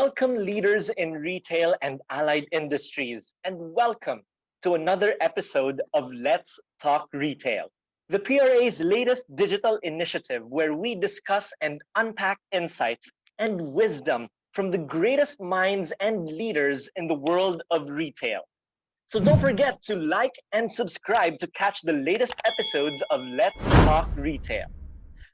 Welcome, leaders in retail and allied industries, and welcome to another episode of Let's Talk Retail, the PRA's latest digital initiative where we discuss and unpack insights and wisdom from the greatest minds and leaders in the world of retail. So don't forget to like and subscribe to catch the latest episodes of Let's Talk Retail.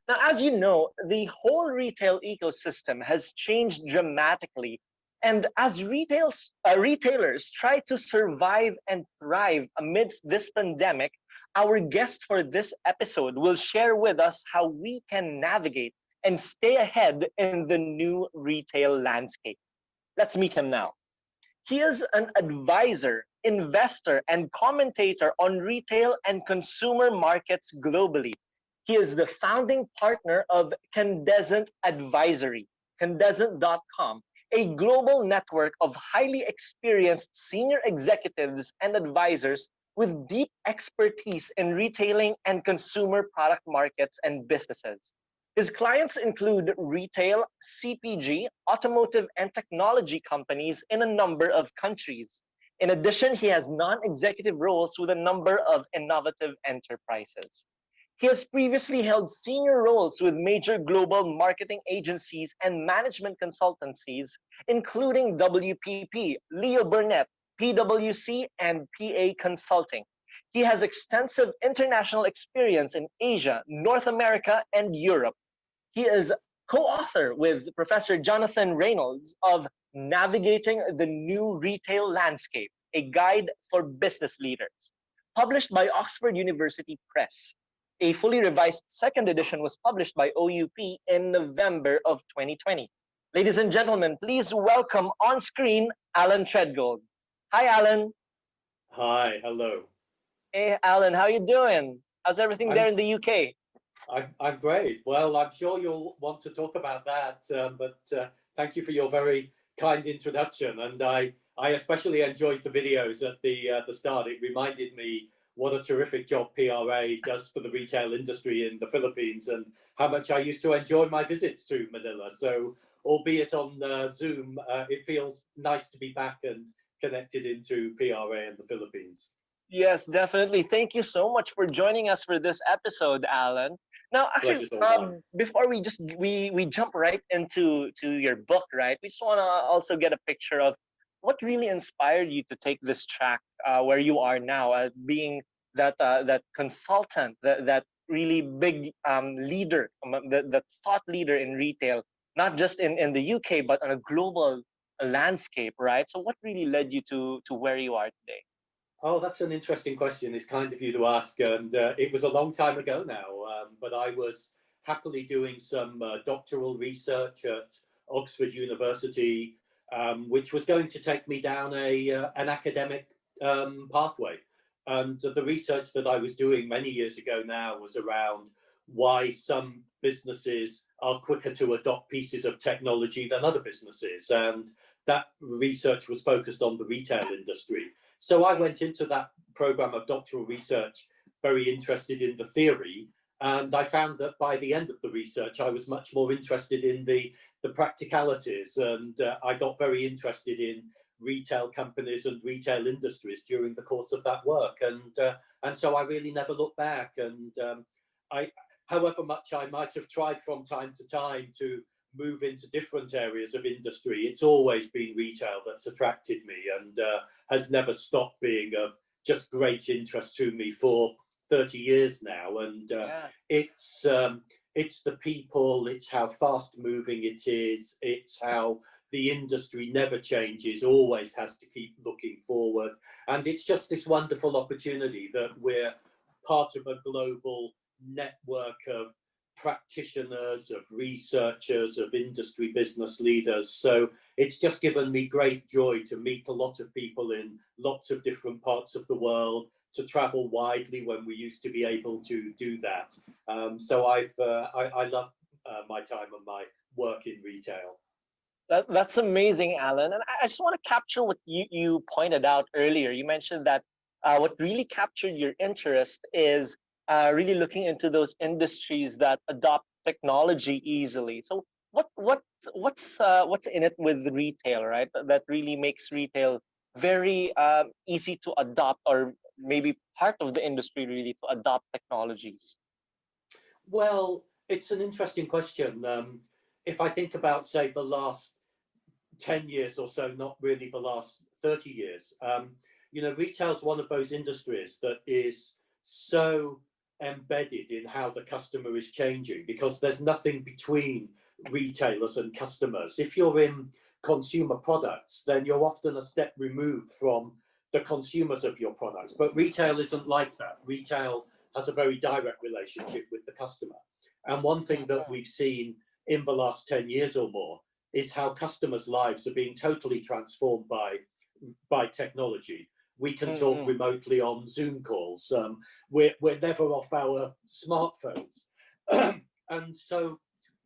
Now, as you know, the whole retail ecosystem has changed dramatically. And as retailers try to survive and thrive amidst this pandemic, our guest for this episode will share with us how we can navigate and stay ahead in the new retail landscape. Let's meet him now. He is an advisor, investor, and commentator on retail and consumer markets globally. He is the founding partner of Candezent Advisory, Candezent.com, a global network of highly experienced senior executives and advisors with deep expertise in retailing and consumer product markets and businesses. His clients include retail, CPG, automotive, and technology companies in a number of countries. In addition, he has non-executive roles with a number of innovative enterprises. He has previously held senior roles with major global marketing agencies and management consultancies, including WPP, Leo Burnett, PwC, and PA Consulting. He has extensive international experience in Asia, North America, and Europe. He is co-author with Professor Jonathan Reynolds of Navigating the New Retail Landscape, a guide for business leaders, published by Oxford University Press. A fully revised second edition was published by OUP in November of 2020. Ladies and gentlemen, please welcome on screen Alan Treadgold. Hi, Alan. Hi, hello. Hey, Alan, how you doing? How's everything there in the UK? I'm great. Well, I'm sure you'll want to talk about that, but thank you for your very kind introduction. And I especially enjoyed the videos at the start. It reminded me what a terrific job PRA does for the retail industry in the Philippines and how much I used to enjoy my visits to Manila. So, albeit on Zoom, it feels nice to be back and connected into PRA in the Philippines. Yes, definitely. Thank you so much for joining us for this episode, Alan. Now, actually, before we jump right into your book, right? We just want to also get a picture of what really inspired you to take this track where you are now, being that consultant, that really big leader, that thought leader in retail, not just in the UK but on a global landscape, right? So, what really led you to where you are today? Oh, that's an interesting question. It's kind of you to ask. And it was a long time ago now, but I was happily doing some doctoral research at Oxford University, which was going to take me down an academic pathway. And the research that I was doing many years ago now was around why some businesses are quicker to adopt pieces of technology than other businesses. And that research was focused on the retail industry. So I went into that program of doctoral research very interested in the theory, and I found that by the end of the research, I was much more interested in the practicalities, and I got very interested in retail companies and retail industries during the course of that work, and so I really never looked back. And however much I might have tried from time to time to move into different areas of industry, it's always been retail that's attracted me and has never stopped being of just great interest to me for 30 years now. And it's the people, it's how fast moving it is, it's how the industry never changes, always has to keep looking forward. And it's just this wonderful opportunity that we're part of a global network of practitioners, of researchers, of industry business leaders. So it's just given me great joy to meet a lot of people in lots of different parts of the world, to travel widely when we used to be able to do that. So I love my time and my work in retail. That's amazing, Alan. And I just want to capture what you pointed out earlier. You mentioned that what really captured your interest is really looking into those industries that adopt technology easily. So what's in it with retail, right? That really makes retail very easy to adopt, or maybe part of the industry really to adopt technologies. Well, it's an interesting question. If I think about, say, the last 10 years or so, not really the last 30 years, retail is one of those industries that is so embedded in how the customer is changing, because there's nothing between retailers and customers. If you're in consumer products, then you're often a step removed from the consumers of your products. But retail isn't like that. Retail has a very direct relationship with the customer. And one thing that we've seen in the last 10 years or more is how customers' lives are being totally transformed by technology. We can talk remotely on Zoom calls. We're never off our smartphones. And so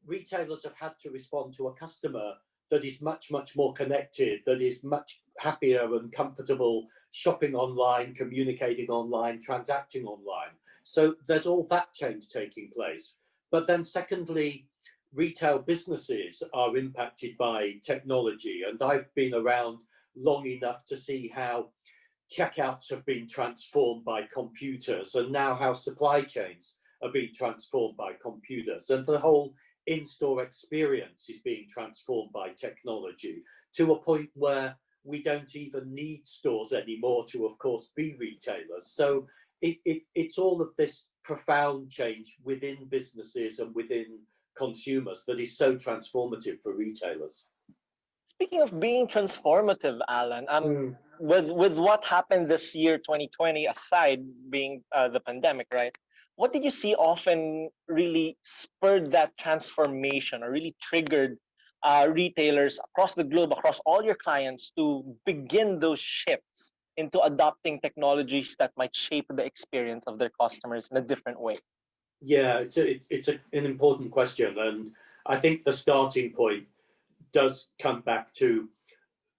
retailers have had to respond to a customer that is much, much more connected, that is much happier and comfortable shopping online, communicating online, transacting online. So there's all that change taking place. But then secondly, retail businesses are impacted by technology. And I've been around long enough to see how checkouts have been transformed by computers, and now how supply chains are being transformed by computers. And the whole in-store experience is being transformed by technology to a point where we don't even need stores anymore to, of course, be retailers. So it's all of this profound change within businesses and within consumers that is so transformative for retailers. Speaking of being transformative, Alan, with what happened this year, 2020, aside being the pandemic, right? What did you see often really spurred that transformation, or really triggered retailers across the globe, across all your clients, to begin those shifts into adopting technologies that might shape the experience of their customers in a different way? Yeah, it's an important question. And I think the starting point does come back to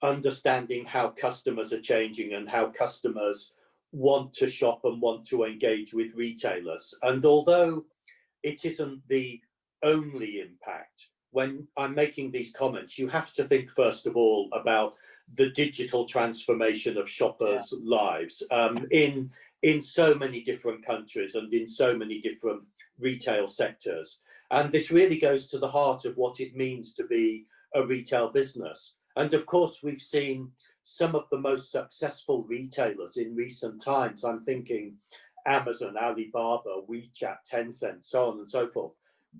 understanding how customers are changing and how customers want to shop and want to engage with retailers. And although it isn't the only impact, when I'm making these comments, you have to think first of all about the digital transformation of shoppers' lives in so many different countries and in so many different retail sectors. And this really goes to the heart of what it means to be a retail business. And of course, we've seen some of the most successful retailers in recent times. I'm thinking Amazon, Alibaba, WeChat, Tencent, so on and so forth,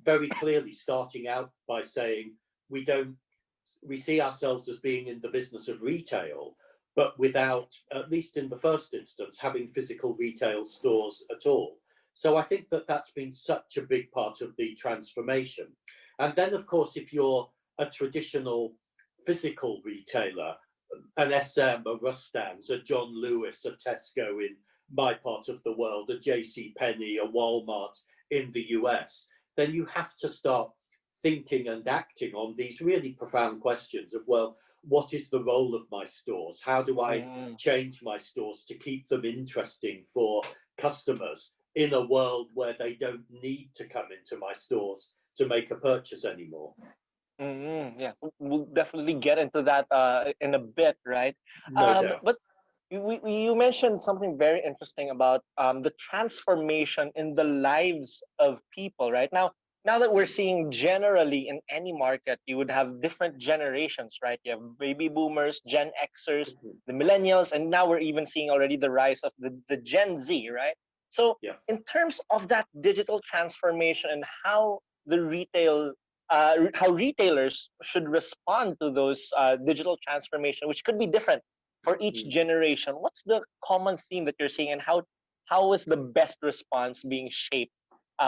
very clearly starting out by saying we see ourselves as being in the business of retail, but without, at least in the first instance, having physical retail stores at all. So I think that that's been such a big part of the transformation. And then, of course, if you're a traditional physical retailer, an SM, a Rustans, a John Lewis, a Tesco in my part of the world, a JC Penney, a Walmart in the US, then you have to start thinking and acting on these really profound questions of, well, what is the role of my stores? How do I change my stores to keep them interesting for customers in a world where they don't need to come into my stores to make a purchase anymore? Yes, we'll definitely get into that in a bit, right? No doubt. But you mentioned something very interesting about the transformation in the lives of people, right? Now that we're seeing generally in any market, you would have different generations, right? You have baby boomers, Gen Xers, the millennials, and now we're even seeing already the rise of the Gen Z, right? So in terms of that digital transformation and how the how retailers should respond to those digital transformation, which could be different for each generation. What's the common theme that you're seeing, and how is the best response being shaped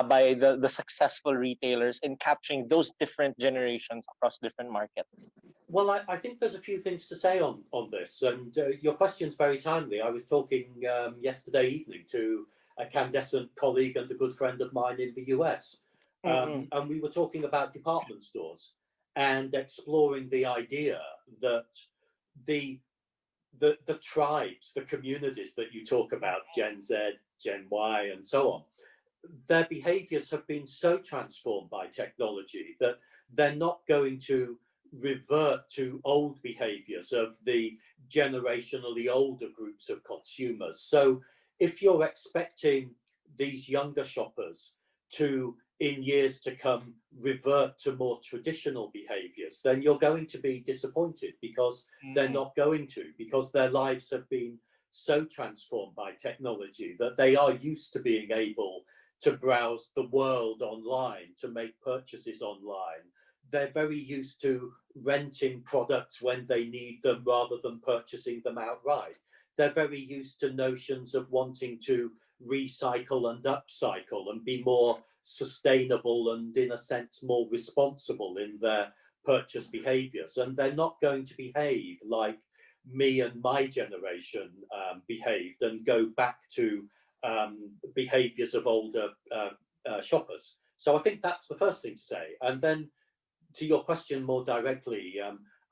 by the successful retailers in capturing those different generations across different markets? Well, I think there's a few things to say on this, and your question's very timely. I was talking yesterday evening to a Candezent colleague and a good friend of mine in the US. And we were talking about department stores and exploring the idea that the tribes, the communities that you talk about, Gen Z, Gen Y, and so on, their behaviors have been so transformed by technology that they're not going to revert to old behaviors of the generationally older groups of consumers. So if you're expecting these younger shoppers to, in years to come, revert to more traditional behaviors, then you're going to be disappointed, because they're not going to, because their lives have been so transformed by technology that they are used to being able to browse the world online, to make purchases online. They're very used to renting products when they need them rather than purchasing them outright. They're very used to notions of wanting to recycle and upcycle and be more sustainable and, in a sense, more responsible in their purchase behaviors. And they're not going to behave like me and my generation behaved and go back to behaviors of older shoppers. So I think that's the first thing to say. And then to your question more directly,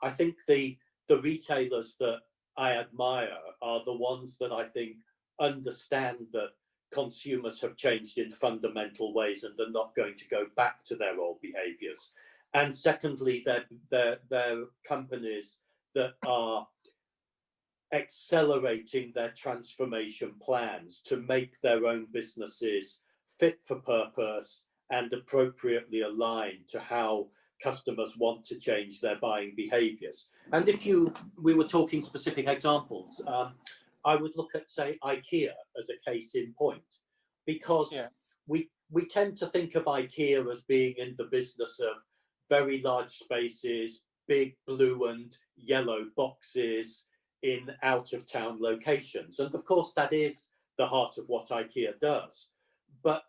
I think the retailers that I admire are the ones that I think understand that consumers have changed in fundamental ways and are not going to go back to their old behaviors. And secondly, they're companies that are accelerating their transformation plans to make their own businesses fit for purpose and appropriately aligned to how customers want to change their buying behaviors. And we were talking specific examples, I would look at, say, IKEA as a case in point, because we tend to think of IKEA as being in the business of very large spaces, big blue and yellow boxes in out-of-town locations. And of course, that is the heart of what IKEA does. But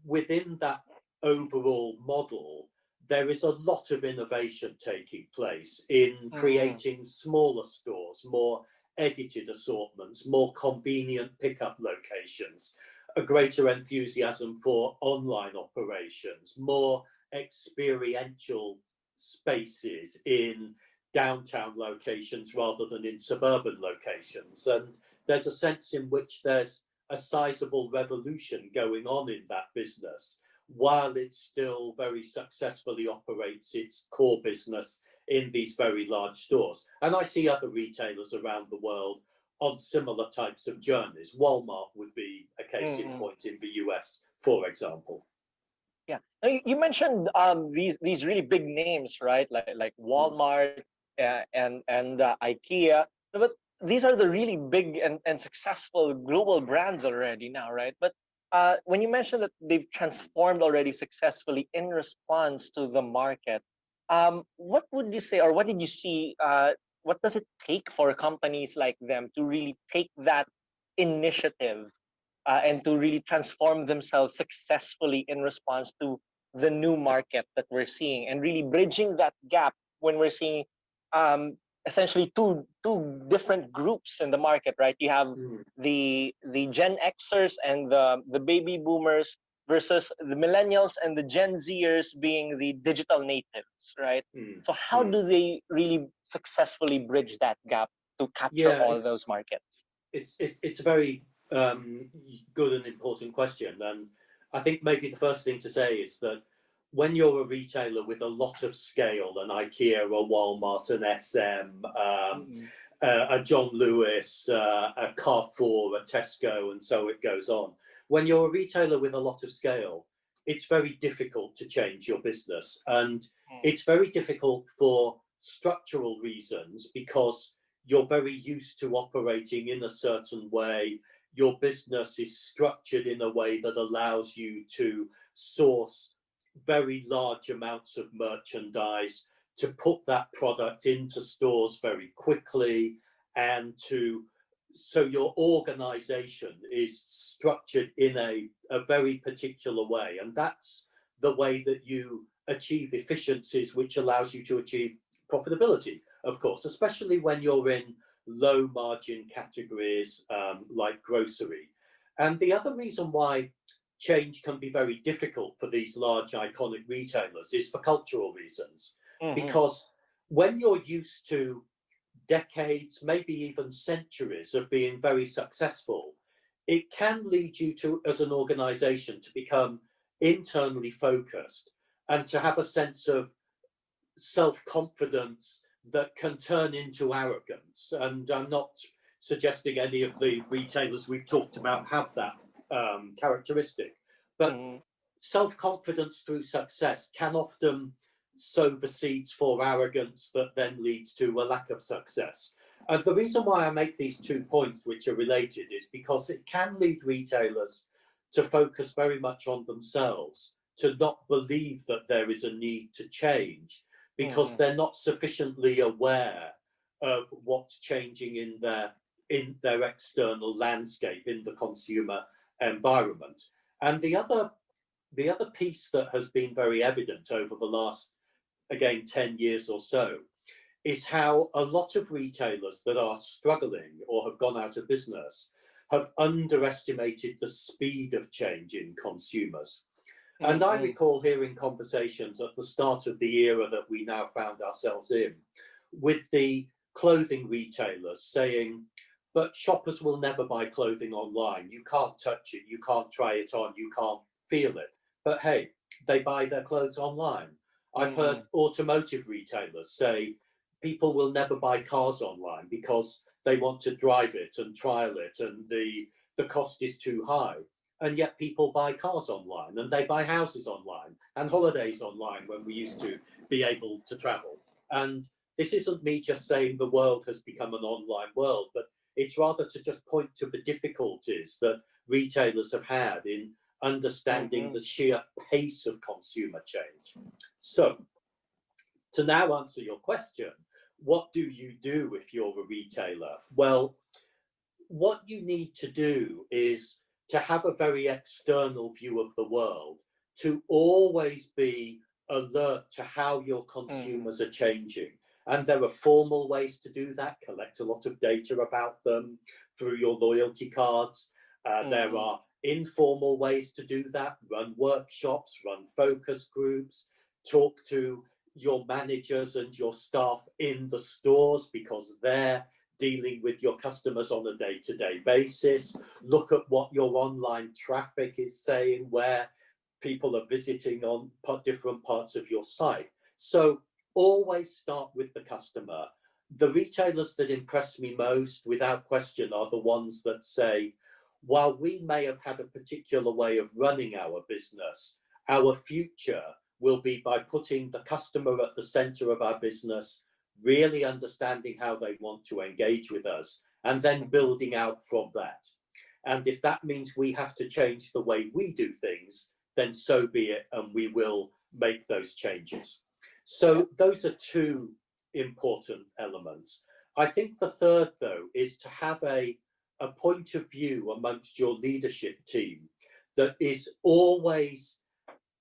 within that overall model, there is a lot of innovation taking place in creating smaller stores, more edited assortments, more convenient pickup locations, a greater enthusiasm for online operations, more experiential spaces in downtown locations rather than in suburban locations. And there's a sense in which there's a sizable revolution going on in that business, while it still very successfully operates its core business in these very large stores. And I see other retailers around the world on similar types of journeys. Walmart would be a case in point in the US, for example. Yeah, you mentioned these really big names, right? Like Walmart and IKEA, but these are the really big and successful global brands already now, right? But when you mentioned that they've transformed already successfully in response to the market, what would you say, or what did you see? What does it take for companies like them to really take that initiative and to really transform themselves successfully in response to the new market that we're seeing, and really bridging that gap when we're seeing essentially two different groups in the market, right? You have the Gen Xers and the baby boomers versus the millennials and the Gen Zers being the digital natives, right? So how do they really successfully bridge that gap to capture all those markets? It's a very good and important question. And I think maybe the first thing to say is that when you're a retailer with a lot of scale, an IKEA, a Walmart, an SM, a John Lewis, a Carrefour, a Tesco, and so it goes on. When you're a retailer with a lot of scale, it's very difficult to change your business. And it's very difficult for structural reasons, because you're very used to operating in a certain way. Your business is structured in a way that allows you to source very large amounts of merchandise, to put that product into stores very quickly, and so your organization is structured in a very particular way. And that's the way that you achieve efficiencies, which allows you to achieve profitability, of course, especially when you're in low margin categories like grocery. And the other reason why change can be very difficult for these large iconic retailers is for cultural reasons. Because when you're used to decades, maybe even centuries of being very successful, it can lead you to, as an organization, to become internally focused and to have a sense of self-confidence that can turn into arrogance. And I'm not suggesting any of the retailers we've talked about have that characteristic, but self-confidence through success can often sow the seeds for arrogance that then leads to a lack of success. And the reason why I make these 2 points, which are related, is because it can lead retailers to focus very much on themselves, to not believe that there is a need to change, because they're not sufficiently aware of what's changing in their external landscape, in the consumer environment. And the other piece that has been very evident over the last, again, 10 years or so, is how a lot of retailers that are struggling or have gone out of business have underestimated the speed of change in consumers. And I recall hearing conversations at the start of the era that we now found ourselves in with the clothing retailers saying, but shoppers will never buy clothing online. You can't touch it, you can't try it on, you can't feel it. But hey, they buy their clothes online. I've heard automotive retailers say people will never buy cars online because they want to drive it and trial it, and the cost is too high. And yet people buy cars online, and they buy houses online and holidays online when we used to be able to travel. And this isn't me just saying the world has become an online world, but it's rather to just point to the difficulties that retailers have had in understanding the sheer pace of consumer change. So, to now answer your question, what do you do if you're a retailer? Well, what you need to do is to have a very external view of the world, to always be alert to how your consumers are changing. And there are formal ways to do that, collect a lot of data about them through your loyalty cards. There are informal ways to do that, run workshops, run focus groups, talk to your managers and your staff in the stores because they're dealing with your customers on a day-to-day basis. Look at what your online traffic is saying, where people are visiting on different parts of your site. So always start with the customer. The retailers that impress me most, without question, are the ones that say, while we may have had a particular way of running our business, our future will be by putting the customer at the center of our business, really understanding how they want to engage with us, and then building out from that. And if that means we have to change the way we do things, then so be it, and we will make those changes. So those are two important elements. I think the third, though, is to have a point of view amongst your leadership team that is always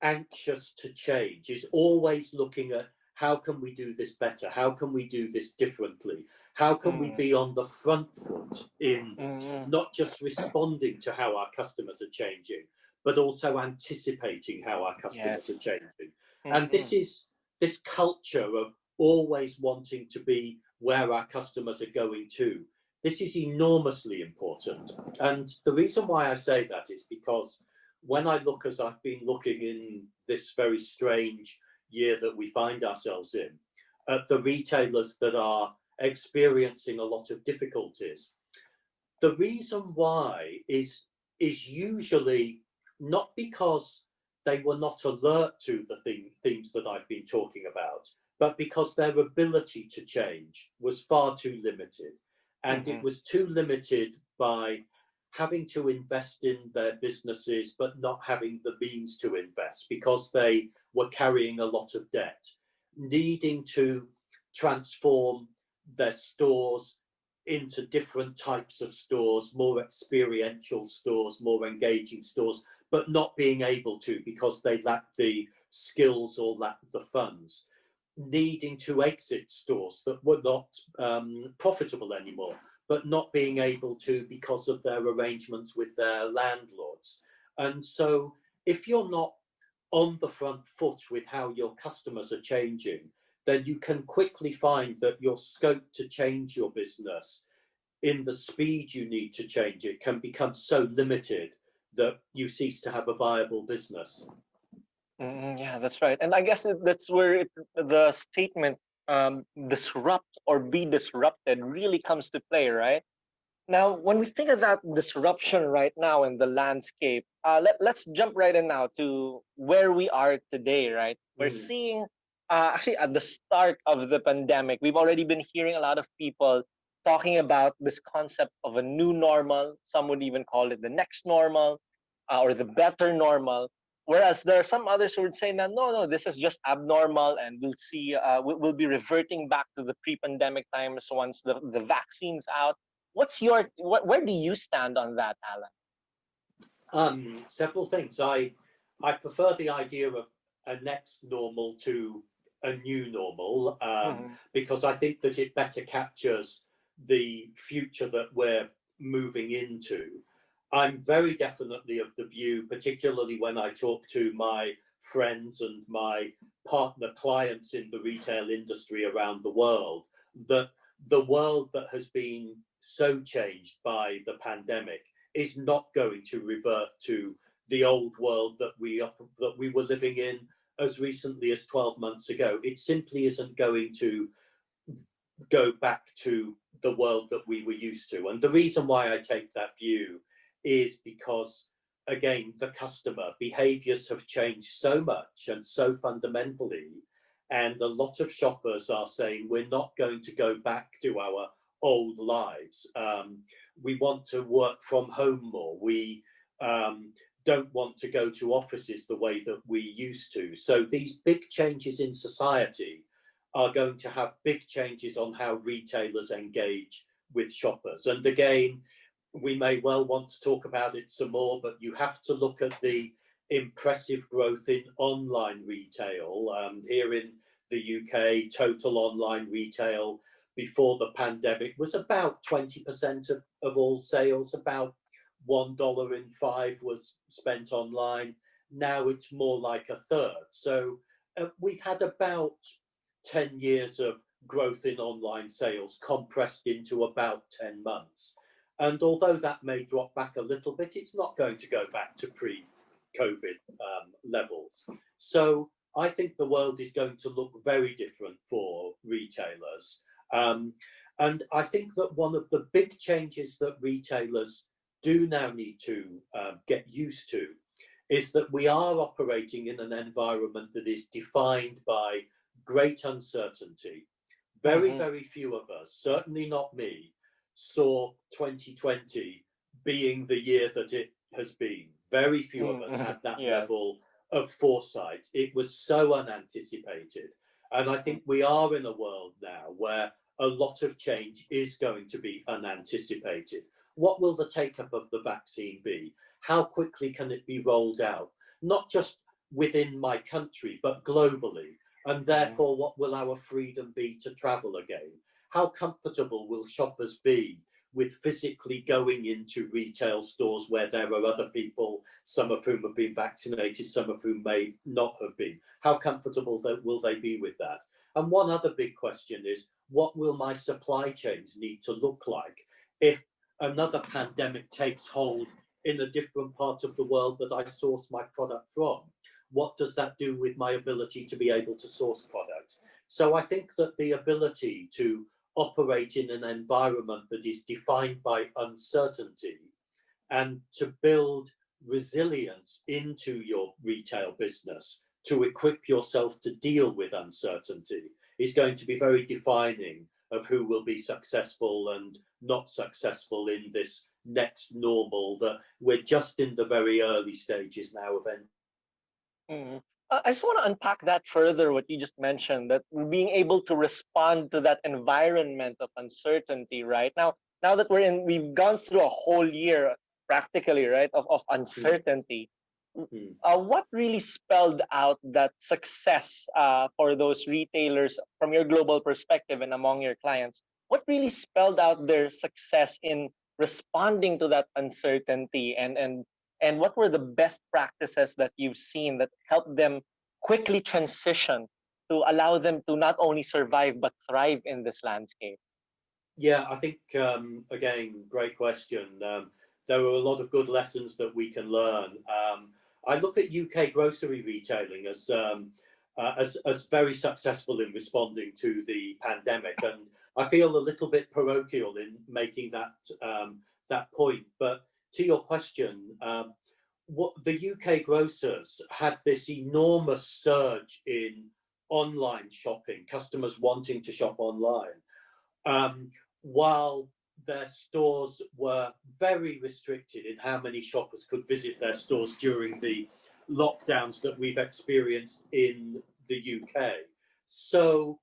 anxious to change, is always looking at how can we do this better? How can we do this differently? How can we be on the front foot in not just responding to how our customers are changing, but also anticipating how our customers are changing? And this culture of always wanting to be where our customers are going to, this is enormously important. And the reason why I say that is because when I look, as I've been looking in this very strange year that we find ourselves in, at the retailers that are experiencing a lot of difficulties, the reason why is usually not because they were not alert to the themes that I've been talking about, but because their ability to change was far too limited. And it was too limited by having to invest in their businesses, but not having the means to invest because they were carrying a lot of debt, needing to transform their stores into different types of stores, more experiential stores, more engaging stores, but not being able to because they lacked the skills or lacked the funds, needing to exit stores that were not profitable anymore, but not being able to because of their arrangements with their landlords. And so if you're not on the front foot with how your customers are changing, then you can quickly find that your scope to change your business in the speed you need to change it can become so limited that you cease to have a viable business. Yeah, that's right. And I guess that's where the statement disrupt or be disrupted really comes to play, right? Now, when we think of that disruption right now in the landscape, let's jump right in now to where we are today, right? We're Mm. seeing, actually, at the start of the pandemic, we've already been hearing a lot of people talking about this concept of a new normal. Some would even call it the next normal, or the better normal. Whereas there are some others who would say that no, no, this is just abnormal, and we'll see, we'll be reverting back to the pre-pandemic times once the vaccine's out. Where do you stand on that, Alan? Several things. I prefer the idea of a next normal to a new normal, Mm-hmm. because I think that it better captures the future that we're moving into. I'm very definitely of the view, particularly when I talk to my friends and my partner clients in the retail industry around the world, that the world that has been so changed by the pandemic is not going to revert to the old world that we were living in as recently as 12 months ago. It simply isn't going to go back to the world that we were used to. And the reason why I take that view is because, again, the customer behaviors have changed so much and so fundamentally. And a lot of shoppers are saying, we're not going to go back to our old lives. We want to work from home more. We don't want to go to offices the way that we used to. So these big changes in society are going to have big changes on how retailers engage with shoppers. And again, we may well want to talk about it some more, but you have to look at the impressive growth in online retail. Here in the UK, total online retail before the pandemic was about 20% of all sales, about $1 in 5 was spent online. Now it's more like a third. So we've had about 10 years of growth in online sales compressed into about 10 months. And although that may drop back a little bit, it's not going to go back to pre-COVID levels. So I think the world is going to look very different for retailers. And I think that one of the big changes that retailers do now need to get used to is that we are operating in an environment that is defined by great uncertainty. Very, Mm-hmm. very few of us, certainly not me, saw 2020 being the year that it has been. Very few of us Mm-hmm. had that Yes. level of foresight. It was so unanticipated. And I think we are in a world now where a lot of change is going to be unanticipated. What will the take up of the vaccine be? How quickly can it be rolled out? Not just within my country, but globally. And Mm-hmm. therefore, what will our freedom be to travel again? How comfortable will shoppers be with physically going into retail stores where there are other people, some of whom have been vaccinated, some of whom may not have been? How comfortable will they be with that? And one other big question is, what will my supply chains need to look like if another pandemic takes hold in a different part of the world that I source my product from? What does that do with my ability to be able to source product? So I think that the ability to operate in an environment that is defined by uncertainty and to build resilience into your retail business to equip yourself to deal with uncertainty is going to be very defining of who will be successful and not successful in this next normal that we're just in the very early stages now of. Mhm. I just want to unpack that further, what you just mentioned, that being able to respond to that environment of uncertainty, right? Now that we've gone through a whole year practically, right, of Mm, uncertainty. mm. What really spelled out that success for those retailers from your global perspective and among your clients? What really spelled out their success in responding to that uncertainty, and what were the best practices that you've seen that helped them quickly transition to allow them to not only survive but thrive in this landscape? Yeah, I think, again, great question. There are a lot of good lessons that we can learn. I look at UK grocery retailing as very successful in responding to the pandemic, and I feel a little bit parochial in making that point. But to your question, what the UK grocers had this enormous surge in online shopping, customers wanting to shop online, while their stores were very restricted in how many shoppers could visit their stores during the lockdowns that we've experienced in the UK. So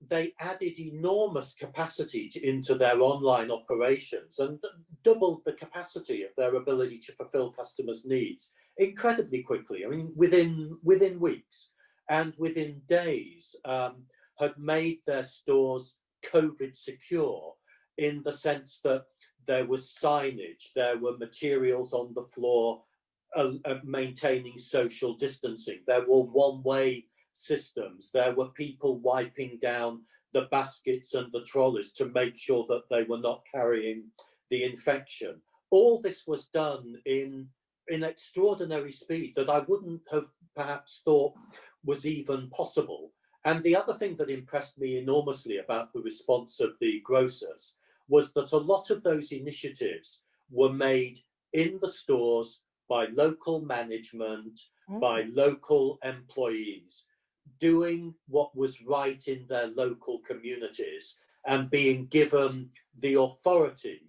they added enormous capacity into their online operations and doubled the capacity of their ability to fulfill customers' needs incredibly quickly. I mean, within weeks and within days, had made their stores COVID secure in the sense that there was signage, there were materials on the floor maintaining social distancing, there were one-way systems, there were people wiping down the baskets and the trolleys to make sure that they were not carrying the infection. All this was done in extraordinary speed that I wouldn't have perhaps thought was even possible. And the other thing that impressed me enormously about the response of the grocers was that a lot of those initiatives were made in the stores by local management, by local employees, doing what was right in their local communities and being given the authority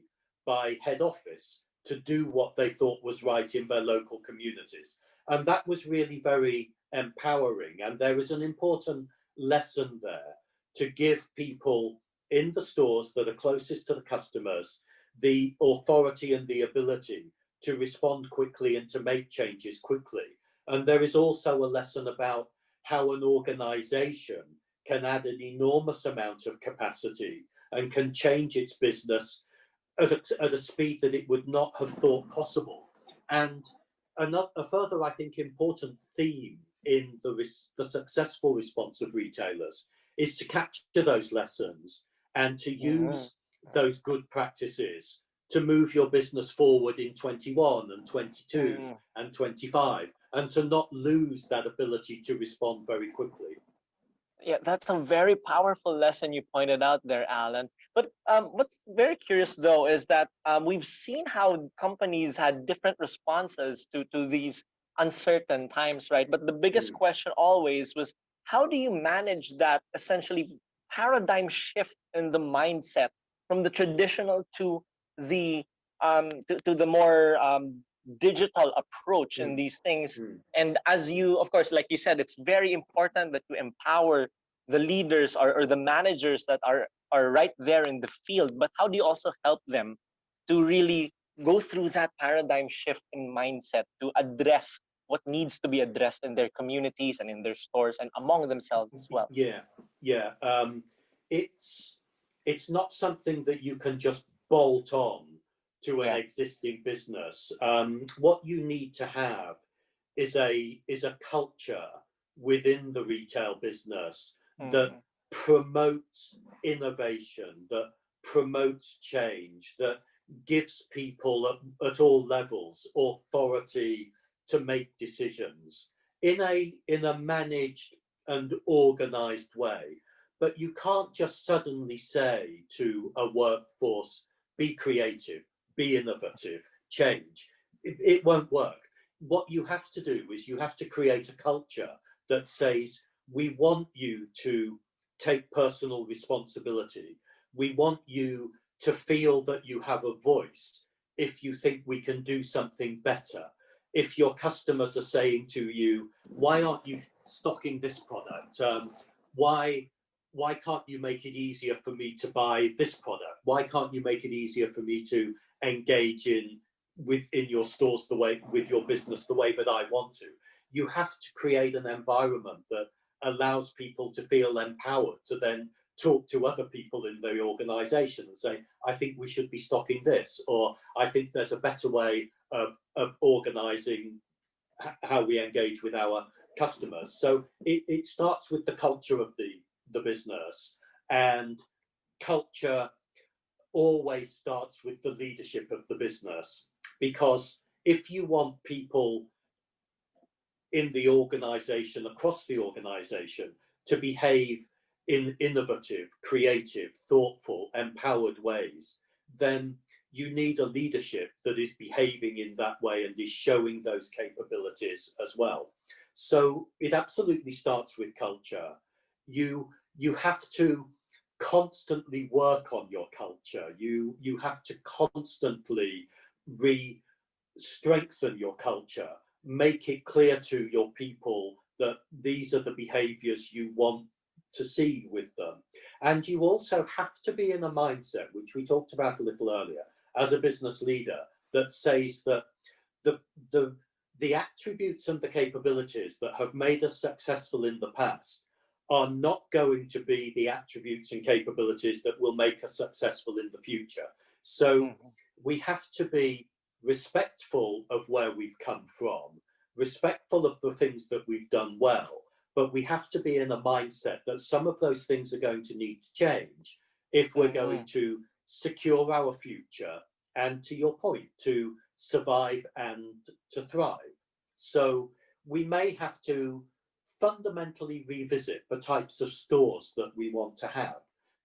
by head office to do what they thought was right in their local communities. And that was really very empowering. And there is an important lesson there to give people in the stores that are closest to the customers the authority and the ability to respond quickly and to make changes quickly. And there is also a lesson about how an organization can add an enormous amount of capacity and can change its business at a speed that it would not have thought possible. And a further, I think, important theme in the successful response of retailers is to capture those lessons and to use those good practices to move your business forward in 21 and 22 and 25, and to not lose that ability to respond very quickly. Yeah, that's a very powerful lesson you pointed out there, Alan. But what's very curious, though, is that we've seen how companies had different responses to these uncertain times, right? But the biggest question always was, how do you manage that essentially paradigm shift in the mindset from the traditional to the to the more digital approach in these things? And as you, of course, like you said, it's very important that you empower the leaders or the managers that are right there in the field. But how do you also help them to really go through that paradigm shift in mindset to address what needs to be addressed in their communities and in their stores and among themselves as well? Yeah. It's not something that you can just bolt on to an existing business. What you need to have is a culture within the retail business that promotes innovation, that promotes change, that gives people at all levels authority to make decisions in a managed and organized way. But you can't just suddenly say to a workforce, be creative, be innovative, change. It won't work. What you have to do is you have to create a culture that says, we want you to take personal responsibility. We want you to feel that you have a voice if you think we can do something better. If your customers are saying to you, why aren't you stocking this product? Why can't you make it easier for me to buy this product? Why can't you make it easier for me to engage in your stores with your business the way that I want to? You have to create an environment that allows people to feel empowered to then talk to other people in the organization and say, I think we should be stocking this, or I think there's a better way of organizing how we engage with our customers. So it starts with the culture of the business, and culture always starts with the leadership of the business, because if you want people in the organization, across the organization, to behave in innovative, creative, thoughtful, empowered ways, then you need a leadership that is behaving in that way and is showing those capabilities as well. So it absolutely starts with culture. You have to constantly work on your culture. You have to constantly strengthen your culture, make it clear to your people that these are the behaviors you want to see with them. And you also have to be in a mindset, which we talked about a little earlier, as a business leader, that says that the the the attributes and the capabilities that have made us successful in the past are not going to be the attributes and capabilities that will make us successful in the future. So we have to be respectful of where we've come from, respectful of the things that we've done well, but we have to be in a mindset that some of those things are going to need to change if we're going to secure our future and, to your point, to survive and to thrive. So we may have to fundamentally revisit the types of stores that we want to have,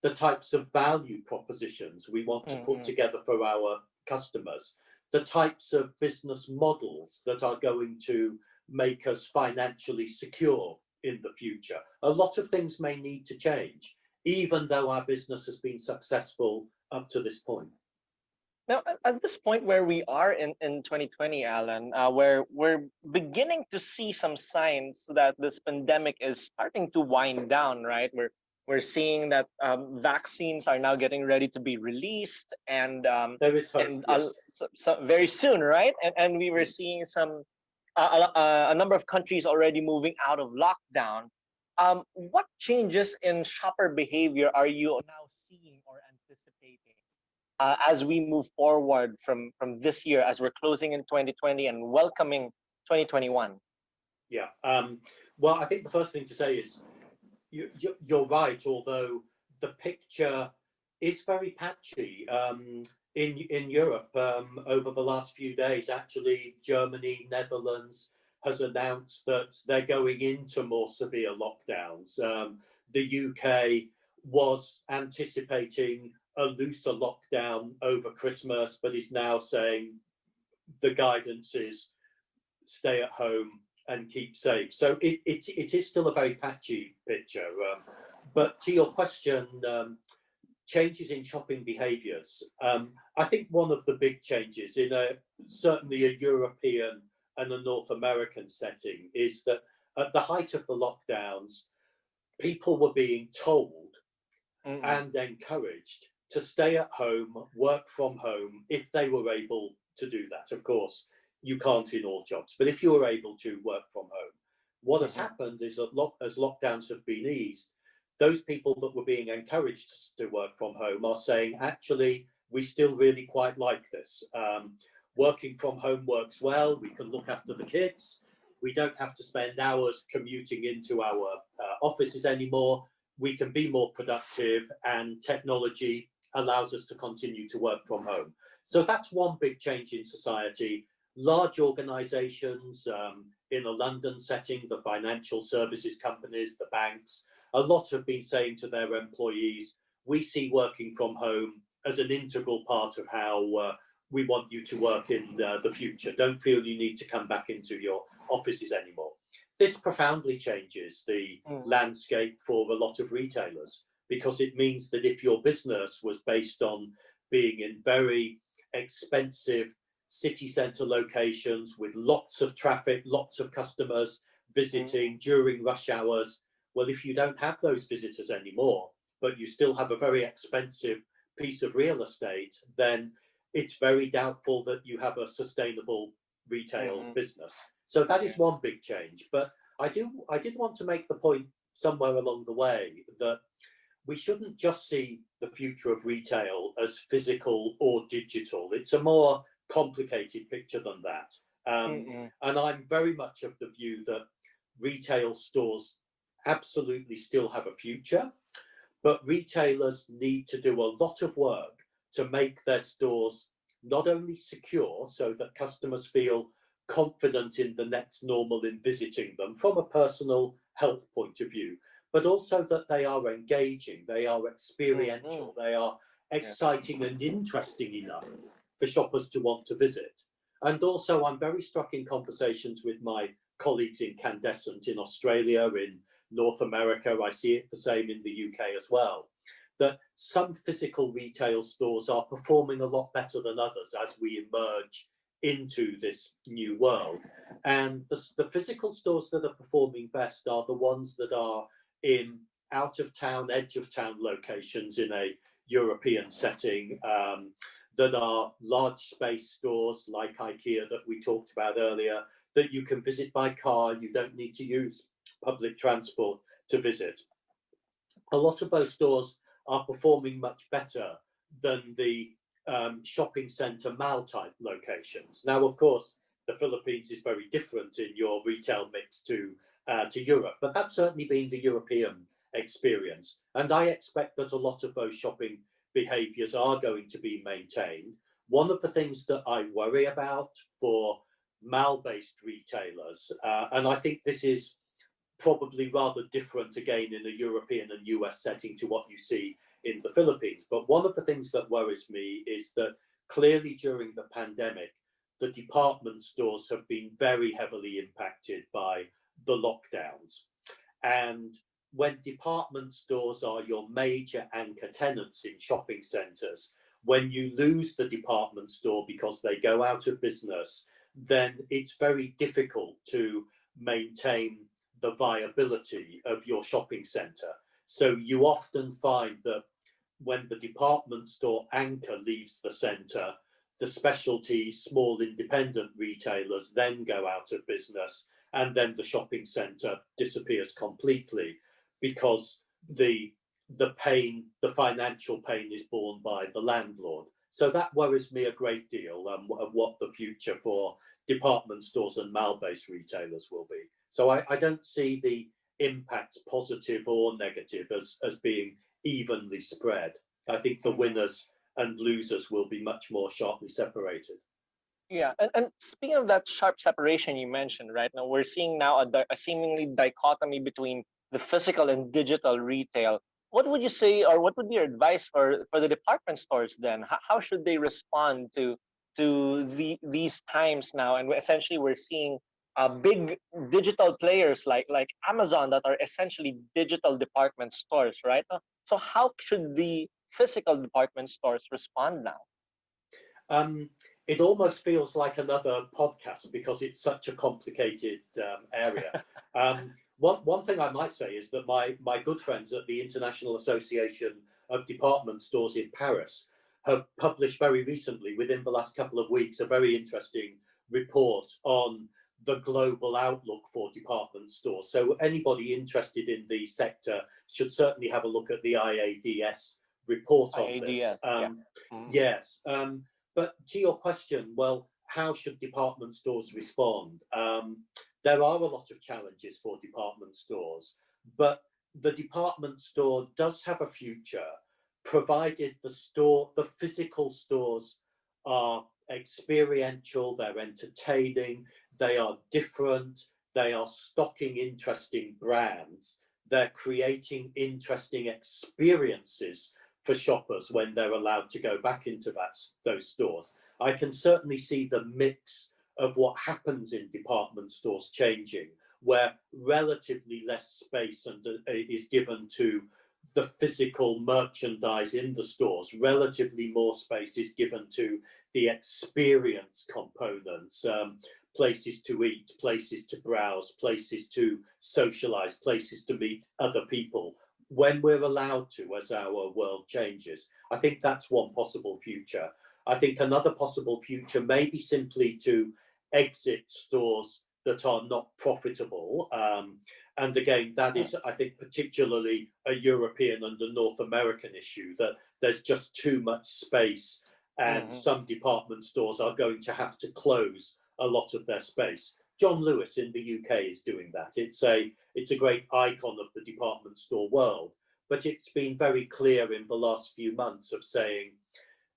the types of value propositions we want to put together for our customers, the types of business models that are going to make us financially secure in the future. A lot of things may need to change, even though our business has been successful up to this point. Now, at this point where we are in 2020, Alan, where we're beginning to see some signs that this pandemic is starting to wind down, right? We're seeing that vaccines are now getting ready to be released, and there is hope, yes. so very soon, right? And we were seeing some a number of countries already moving out of lockdown. What changes in shopper behavior are you now seeing or anticipating as we move forward from this year, as we're closing in 2020 and welcoming 2021? Yeah. Well, I think the first thing to say is you're right, although the picture is very patchy. In Europe, over the last few days, actually, Germany, Netherlands has announced that they're going into more severe lockdowns. The UK was anticipating a looser lockdown over Christmas, but is now saying the guidance is stay at home and keep safe. So it is still a very patchy picture. But to your question, changes in shopping behaviours. I think one of the big changes in certainly a European and a North American setting is that at the height of the lockdowns, people were being told and encouraged to stay at home, work from home, if they were able to do that. Of course, you can't in all jobs, but if you were able to work from home, what has happened is that as lockdowns have been eased, those people that were being encouraged to work from home are saying, actually, we still really quite like this. Working from home works well. We can look after the kids. We don't have to spend hours commuting into our offices anymore. We can be more productive, and technology allows us to continue to work from home. So that's one big change in society. Large organizations, in a London setting, the financial services companies, the banks, a lot have been saying to their employees, we see working from home as an integral part of how we want you to work in the future. Don't feel you need to come back into your offices anymore. This profoundly changes the landscape for a lot of retailers, because it means that if your business was based on being in very expensive city centre locations with lots of traffic, lots of customers visiting during rush hours, well, if you don't have those visitors anymore, but you still have a very expensive piece of real estate, then it's very doubtful that you have a sustainable retail business. So that is one big change. But I did want to make the point somewhere along the way that we shouldn't just see the future of retail as physical or digital. It's a more complicated picture than that. And I'm very much of the view that retail stores absolutely still have a future, but retailers need to do a lot of work to make their stores not only secure so that customers feel confident in the next normal in visiting them from a personal health point of view, but also that they are engaging, they are experiential, they are exciting and interesting enough for shoppers to want to visit. And also, I'm very struck in conversations with my colleagues in Candezent in Australia, in North America, I see it the same in the UK as well, that some physical retail stores are performing a lot better than others as we emerge into this new world. And the physical stores that are performing best are the ones that are in out of town, edge of town locations in a European setting, that are large space stores like IKEA that we talked about earlier, that you can visit by car, you don't need to use public transport to visit. A lot of those stores are performing much better than the shopping centre mall type locations. Now, of course, the Philippines is very different in your retail mix to Europe, but that's certainly been the European experience. And I expect that a lot of those shopping behaviours are going to be maintained. One of the things that I worry about for mall-based retailers, and I think this is probably rather different again in a European and US setting to what you see in the Philippines. But one of the things that worries me is that clearly during the pandemic, the department stores have been very heavily impacted by the lockdowns. And when department stores are your major anchor tenants in shopping centres, when you lose the department store because they go out of business, then it's very difficult to maintain the viability of your shopping centre. So you often find that when the department store anchor leaves the centre, the specialty small independent retailers then go out of business, and then the shopping centre disappears completely because the pain, the financial pain, is borne by the landlord. So that worries me a great deal of what the future for department stores and mall-based retailers will be. So I don't see the impact, positive or negative, as being evenly spread. I think the winners and losers will be much more sharply separated. Yeah, and speaking of that sharp separation you mentioned, right now we're seeing now a seemingly dichotomy between the physical and digital retail. What would you say, or what would be your advice for the department stores then? How should they respond to these times now? And essentially, we're seeing big digital players like Amazon that are essentially digital department stores, right? So how should the physical department stores respond now? It almost feels like another podcast because it's such a complicated area. One thing I might say is that my good friends at the International Association of Department Stores in Paris have published very recently, within the last couple of weeks, a very interesting report on the global outlook for department stores. So anybody interested in the sector should certainly have a look at the IADS report on this. Yeah. Yes. But to your question, well, how should department stores respond? There are a lot of challenges for department stores, but the department store does have a future, provided the physical stores are experiential, they're entertaining, they are different, they are stocking interesting brands, they're creating interesting experiences for shoppers when they're allowed to go back into those stores. I can certainly see the mix of what happens in department stores changing, where relatively less space is given to the physical merchandise in the stores, relatively more space is given to the experience components, places to eat, places to browse, places to socialize, places to meet other people, when we're allowed to, as our world changes. I think that's one possible future. I think another possible future may be simply to exit stores that are not profitable. And again, that is, I think, particularly a European and a North American issue, that there's just too much space and some department stores are going to have to close a lot of their space. John Lewis in the UK is doing that. It's a great icon of the department store world, but it's been very clear in the last few months of saying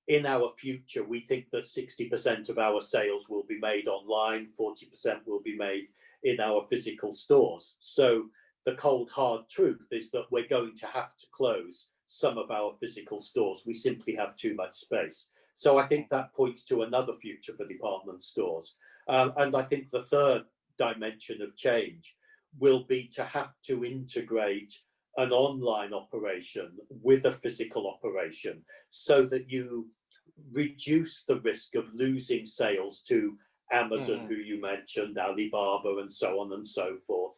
in our future, we think that 60% of our sales will be made online, 40% will be made in our physical stores. So the cold, hard truth is that we're going to have to close some of our physical stores. We simply have too much space. So I think that points to another future for department stores. And I think the third dimension of change will be to have to integrate an online operation with a physical operation so that you reduce the risk of losing sales to Amazon, who you mentioned, Alibaba, and so on and so forth.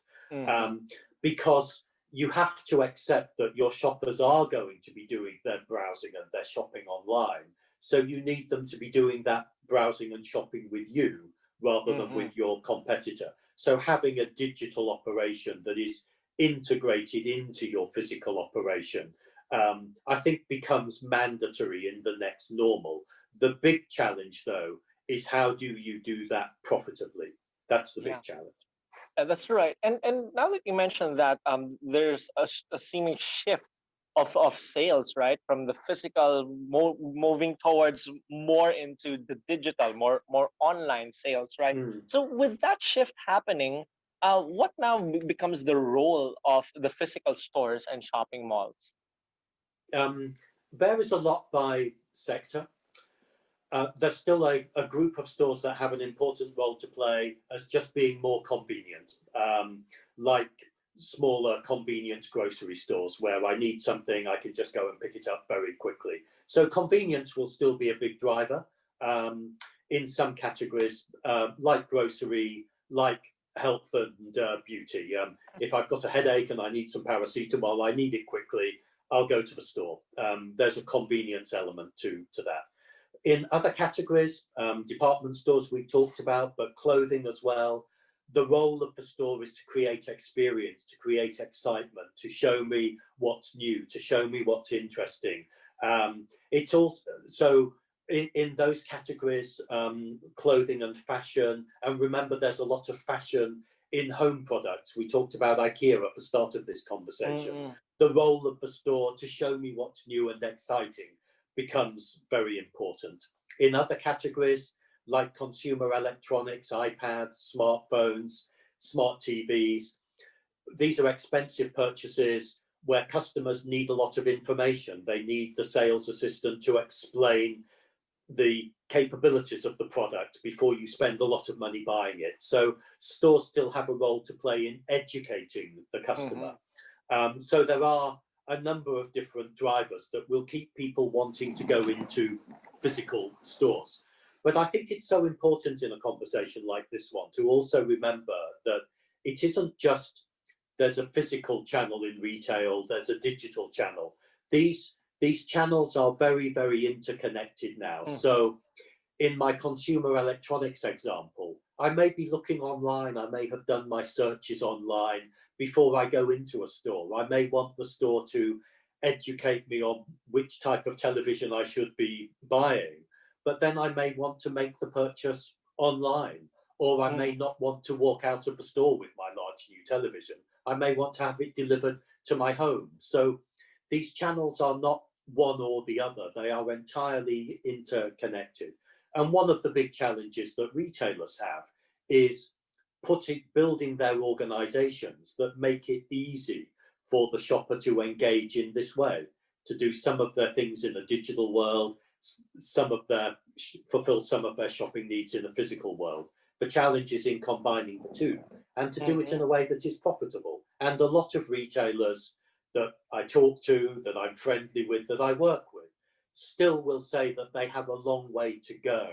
Because you have to accept that your shoppers are going to be doing their browsing and their shopping online. So you need them to be doing that browsing and shopping with you rather than with your competitor. So having a digital operation that is integrated into your physical operation, I think becomes mandatory in the next normal. The big challenge, though, is how do you do that profitably? That's the big challenge. That's right. And now that you mentioned that, there's a seeming shift of sales, right, from the physical moving towards more into the digital, more online sales, right? So with that shift happening, what now becomes the role of the physical stores and shopping malls? Varies a lot by sector. There's still a group of stores that have an important role to play as just being more convenient, like smaller convenience grocery stores where I need something, I can just go and pick it up very quickly. So convenience will still be a big driver in some categories, like grocery, like health and beauty. If I've got a headache and I need some paracetamol, I need it quickly, I'll go to the store. There's a convenience element to that. In other categories, department stores we've talked about, but clothing as well, the role of the store is to create experience, to create excitement, to show me what's new, to show me what's interesting. It's also, so in those categories, clothing and fashion, and remember there's a lot of fashion in home products. We talked about IKEA at the start of this conversation. The role of the store to show me what's new and exciting becomes very important. In other categories, like consumer electronics, iPads, smartphones, smart TVs, these are expensive purchases where customers need a lot of information. They need the sales assistant to explain the capabilities of the product before you spend a lot of money buying it. So stores still have a role to play in educating the customer. So there are a number of different drivers that will keep people wanting to go into physical stores. But I think it's so important in a conversation like this one to also remember that it isn't just there's a physical channel in retail, there's a digital channel. These channels are very, very interconnected now. So in my consumer electronics example, I may be looking online, I may have done my searches online before I go into a store. I may want the store to educate me on which type of television I should be buying, but then I may want to make the purchase online, or I may not want to walk out of the store with my large new television. I may want to have it delivered to my home. So these channels are not one or the other, they are entirely interconnected. And one of the big challenges that retailers have is building their organizations that make it easy for the shopper to engage in this way, to do some of their things in a digital world, fulfill some of their shopping needs in a physical world. The challenge is in combining the two and to do it in a way that is profitable. And a lot of retailers that I talk to, that I'm friendly with, that I work with, still will say that they have a long way to go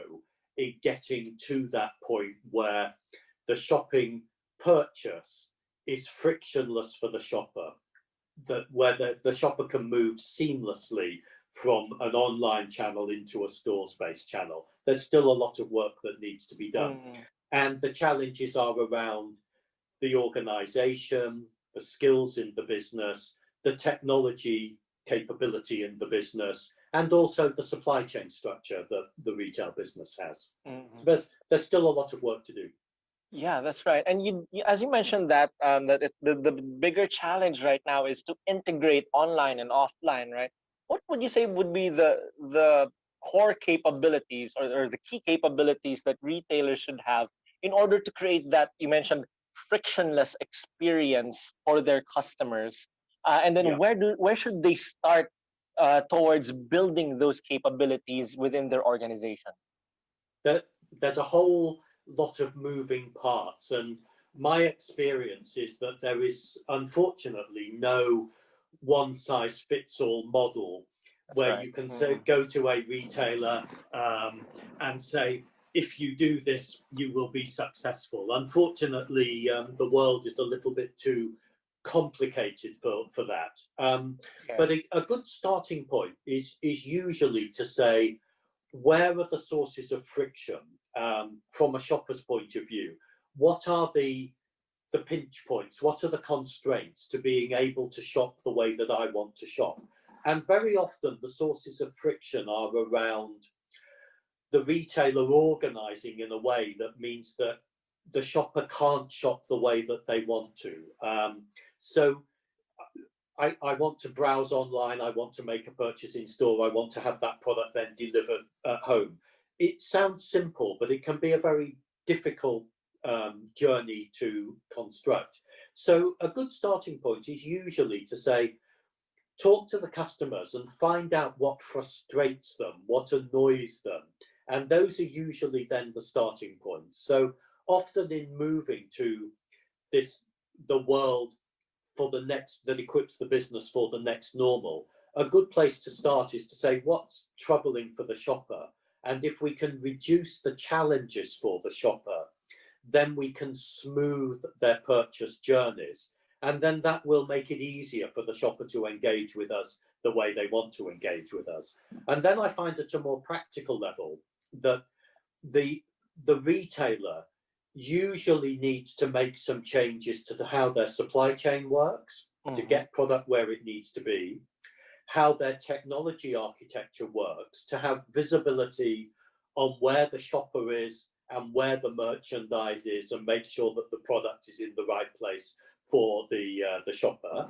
in getting to that point where the shopping purchase is frictionless for the shopper, where the shopper can move seamlessly from an online channel into a stores-based channel. There's still a lot of work that needs to be done. And the challenges are around the organization, the skills in the business, the technology capability in the business, and also the supply chain structure that the retail business has. So there's still a lot of work to do. Yeah, that's right. And as you mentioned that the bigger challenge right now is to integrate online and offline, right? What would you say would be the core capabilities or the key capabilities that retailers should have in order to create that, you mentioned, frictionless experience for their customers? And then Yeah. where should they start towards building those capabilities within their organization? There's a whole lot of moving parts, and my experience is that there is unfortunately no one size fits all model That's where right. you can say, go to a retailer and say, if you do this, you will be successful. Unfortunately, the world is a little bit too complicated for that. But a good starting point is usually to say, where are the sources of friction from a shopper's point of view? What are the pinch points? What are the constraints to being able to shop the way that I want to shop? And very often the sources of friction are around the retailer organizing in a way that means that the shopper can't shop the way that they want to. So I want to browse online, I want to make a purchase in store, I want to have that product then delivered at home. It sounds simple, but it can be a very difficult journey to construct. So a good starting point is usually to say, talk to the customers and find out what frustrates them, what annoys them. And those are usually then the starting points. So often in moving to the world for the next, that equips the business for the next normal, a good place to start is to say what's troubling for the shopper. And if we can reduce the challenges for the shopper, then we can smooth their purchase journeys. And then that will make it easier for the shopper to engage with us the way they want to engage with us. And then I find at a more practical level that the retailer usually needs to make some changes to how their supply chain works to get product where it needs to be, how their technology architecture works to have visibility on where the shopper is and where the merchandise is, and make sure that the product is in the right place for the shopper,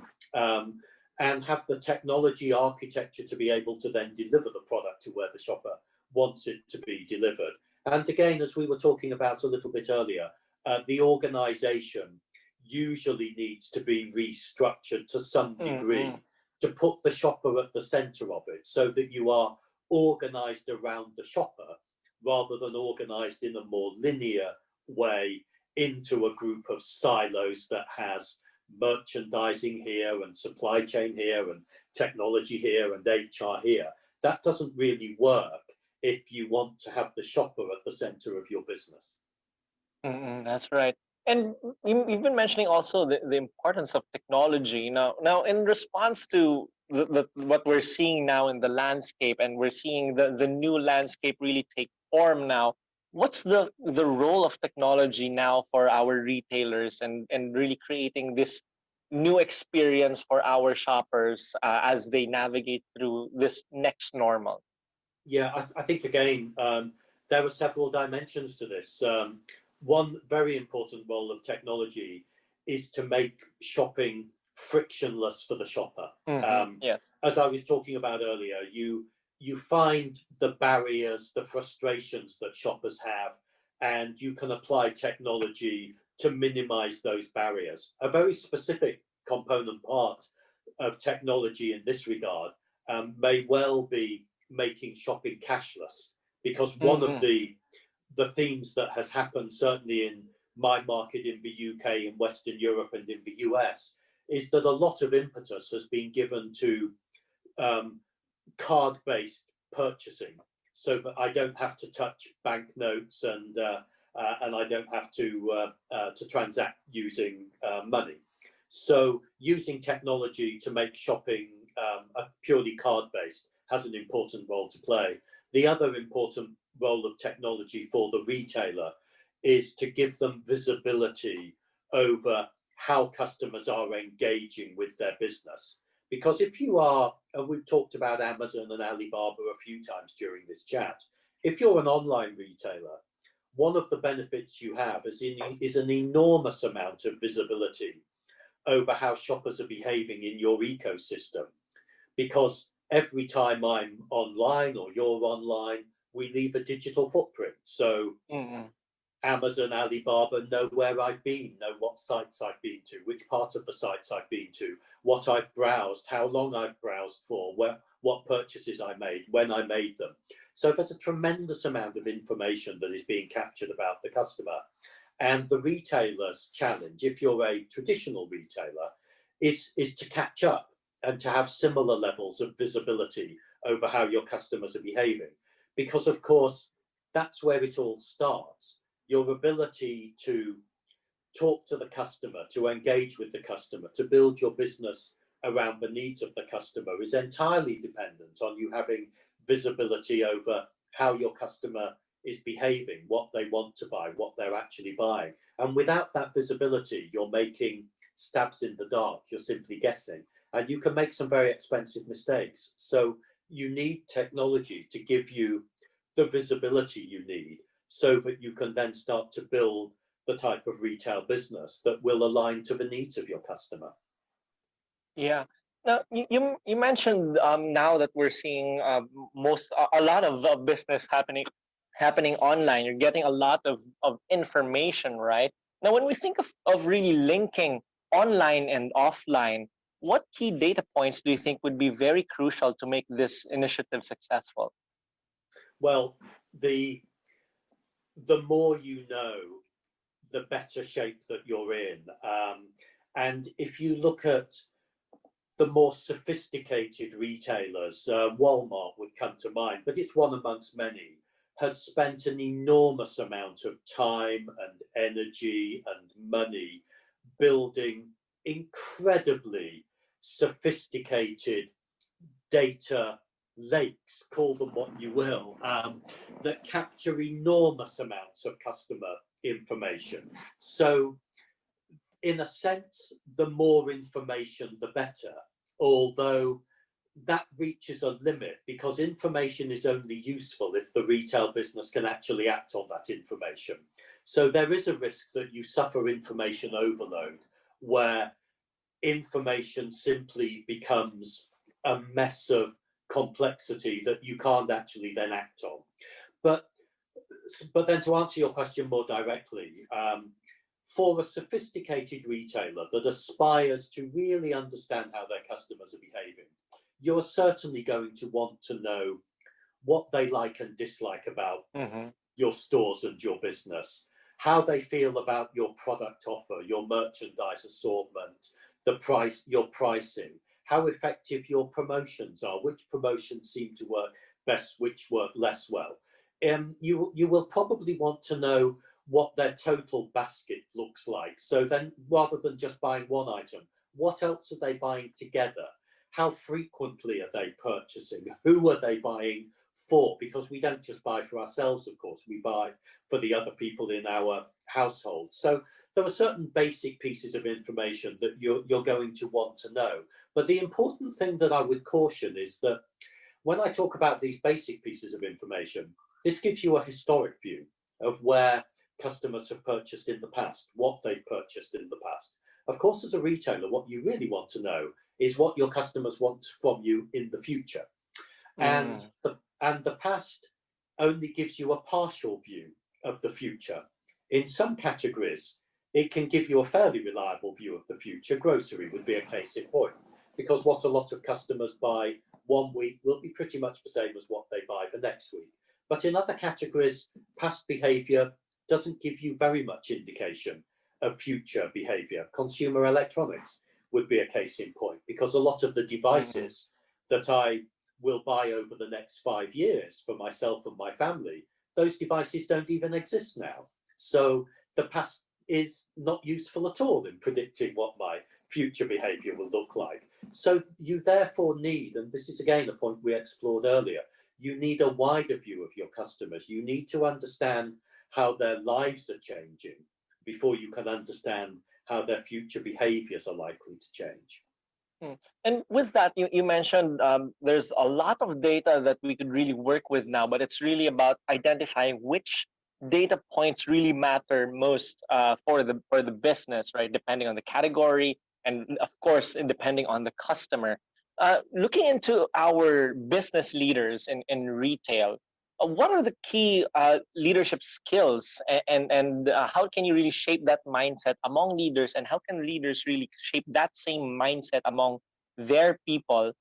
and have the technology architecture to be able to then deliver the product to where the shopper wants it to be delivered. And again, as we were talking about a little bit earlier, the organization usually needs to be restructured to some degree to put the shopper at the center of it, so that you are organized around the shopper rather than organized in a more linear way into a group of silos that has merchandising here and supply chain here and technology here and HR here. That doesn't really work if you want to have the shopper at the center of your business. That's right. And you've been mentioning also the importance of technology. Now, in response to what we're seeing now in the landscape, and we're seeing the new landscape really take form now, what's the role of technology now for our retailers and really creating this new experience for our shoppers as they navigate through this next normal? Yeah, I think again, there are several dimensions to this. One very important role of technology is to make shopping frictionless for the shopper. Yes. As I was talking about earlier, you find the barriers, the frustrations that shoppers have, and you can apply technology to minimize those barriers. A very specific component part of technology in this regard may well be making shopping cashless, because one of the themes that has happened, certainly in my market in the UK, in Western Europe and in the US, is that a lot of impetus has been given to card-based purchasing, so that I don't have to touch banknotes and I don't have to transact using money. So using technology to make shopping purely card-based has an important role to play. The other important role of technology for the retailer is to give them visibility over how customers are engaging with their business. Because if you are, and we've talked about Amazon and Alibaba a few times during this chat, if you're an online retailer, one of the benefits you have is an enormous amount of visibility over how shoppers are behaving in your ecosystem. Because every time I'm online or you're online, we leave a digital footprint. So Amazon, Alibaba know where I've been, know what sites I've been to, which part of the sites I've been to, what I've browsed, how long I've browsed for, what purchases I made, when I made them. So there's a tremendous amount of information that is being captured about the customer. And the retailer's challenge, if you're a traditional retailer, is to catch up and to have similar levels of visibility over how your customers are behaving. Because, of course, that's where it all starts. Your ability to talk to the customer, to engage with the customer, to build your business around the needs of the customer is entirely dependent on you having visibility over how your customer is behaving, what they want to buy, what they're actually buying. And without that visibility, you're making stabs in the dark, you're simply guessing, and you can make some very expensive mistakes. So you need technology to give you the visibility you need so that you can then start to build the type of retail business that will align to the needs of your customer. Yeah. Now, you mentioned now that we're seeing a lot of business happening online. You're getting a lot of information, right? Now, when we think of really linking online and offline, what key data points do you think would be very crucial to make this initiative successful? Well, the more you know, the better shape that you're in. And if you look at the more sophisticated retailers, Walmart would come to mind, but it's one amongst many, has spent an enormous amount of time and energy and money building incredibly sophisticated data lakes, call them what you will, that capture enormous amounts of customer information. So in a sense, the more information, the better, although that reaches a limit because information is only useful if the retail business can actually act on that information. So there is a risk that you suffer information overload where information simply becomes a mess of complexity that you can't actually then act on. But then to answer your question more directly, for a sophisticated retailer that aspires to really understand how their customers are behaving, you're certainly going to want to know what they like and dislike about your stores and your business, how they feel about your product offer, your merchandise assortment, the price, your pricing, how effective your promotions are, which promotions seem to work best, which work less well. You will probably want to know what their total basket looks like. So then, rather than just buying one item, what else are they buying together? How frequently are they purchasing? Who are they buying for? Because we don't just buy for ourselves, of course, we buy for the other people in our household. So there are certain basic pieces of information that you're going to want to know. But the important thing that I would caution is that when I talk about these basic pieces of information, this gives you a historic view of where customers have purchased in the past, what they've purchased in the past. Of course, as a retailer, what you really want to know is what your customers want from you in the future. And the past only gives you a partial view of the future. In some categories, it can give you a fairly reliable view of the future. Grocery would be a case in point, because what a lot of customers buy one week will be pretty much the same as what they buy the next week. But in other categories, past behavior doesn't give you very much indication of future behavior. Consumer electronics would be a case in point, because a lot of the devices that I will buy over the next 5 years for myself and my family, those devices don't even exist now. So the past is not useful at all in predicting what my future behavior will look like. So you therefore need, and this is again a point we explored earlier, you need a wider view of your customers. You need to understand how their lives are changing before you can understand how their future behaviors are likely to change. And with that, you mentioned there's a lot of data that we could really work with now, but it's really about identifying which data points really matter most for the business, right? Depending on the category and of course, depending on the customer. Looking into our business leaders in retail, what are the key leadership skills, and how can you really shape that mindset among leaders, and how can leaders really shape that same mindset among their people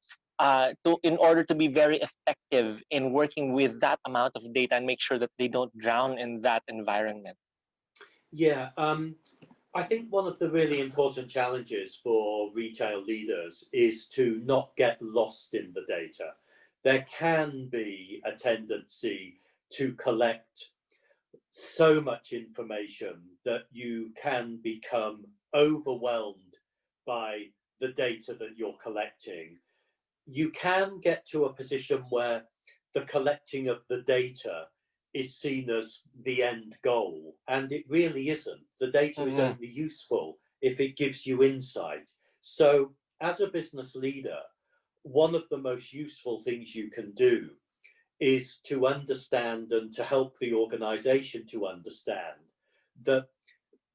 in order to be very effective in working with that amount of data and make sure that they don't drown in that environment? Yeah, I think one of the really important challenges for retail leaders is to not get lost in the data. There can be a tendency to collect so much information that you can become overwhelmed by the data that you're collecting. You can get to a position where the collecting of the data is seen as the end goal, and it really isn't. The data is Mm-hmm. only useful if it gives you insight. So, as a business leader, one of the most useful things you can do is to understand and to help the organization to understand that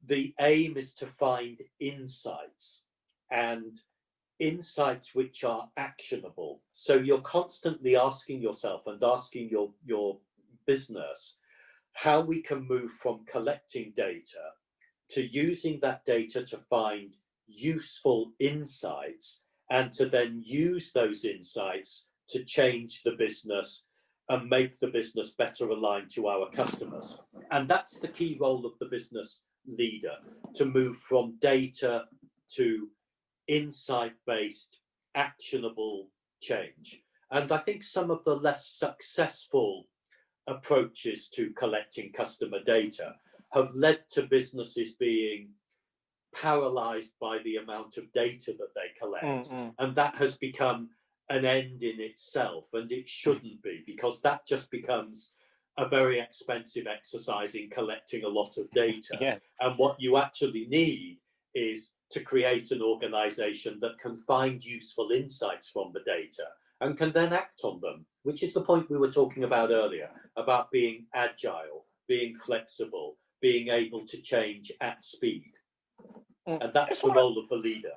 the aim is to find insights, and insights which are actionable. So you're constantly asking yourself and asking your business how we can move from collecting data to using that data to find useful insights, and to then use those insights to change the business and make the business better aligned to our customers. And that's the key role of the business leader, to move from data to insight-based, actionable change. And I think some of the less successful approaches to collecting customer data have led to businesses being paralyzed by the amount of data that they collect. Mm-hmm. And that has become an end in itself, and it shouldn't be, because that just becomes a very expensive exercise in collecting a lot of data. Yes. And what you actually need is to create an organization that can find useful insights from the data and can then act on them, which is the point we were talking about earlier, about being agile, being flexible, being able to change at speed. Mm. And I that's just the want to, role of the leader.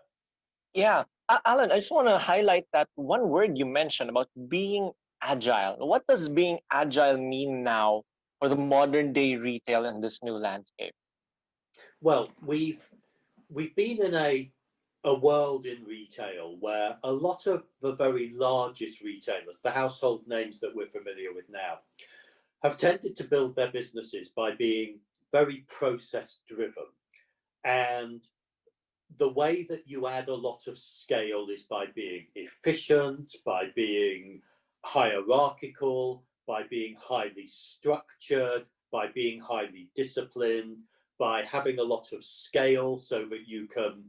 yeah, Alan, I just want to highlight that one word you mentioned about being agile. What does being agile mean now for the modern day retail in this new landscape? Well, we've been in a world in retail where a lot of the very largest retailers, the household names that we're familiar with now, have tended to build their businesses by being very process driven. And the way that you add a lot of scale is by being efficient, by being hierarchical, by being highly structured, by being highly disciplined, by having a lot of scale so that you can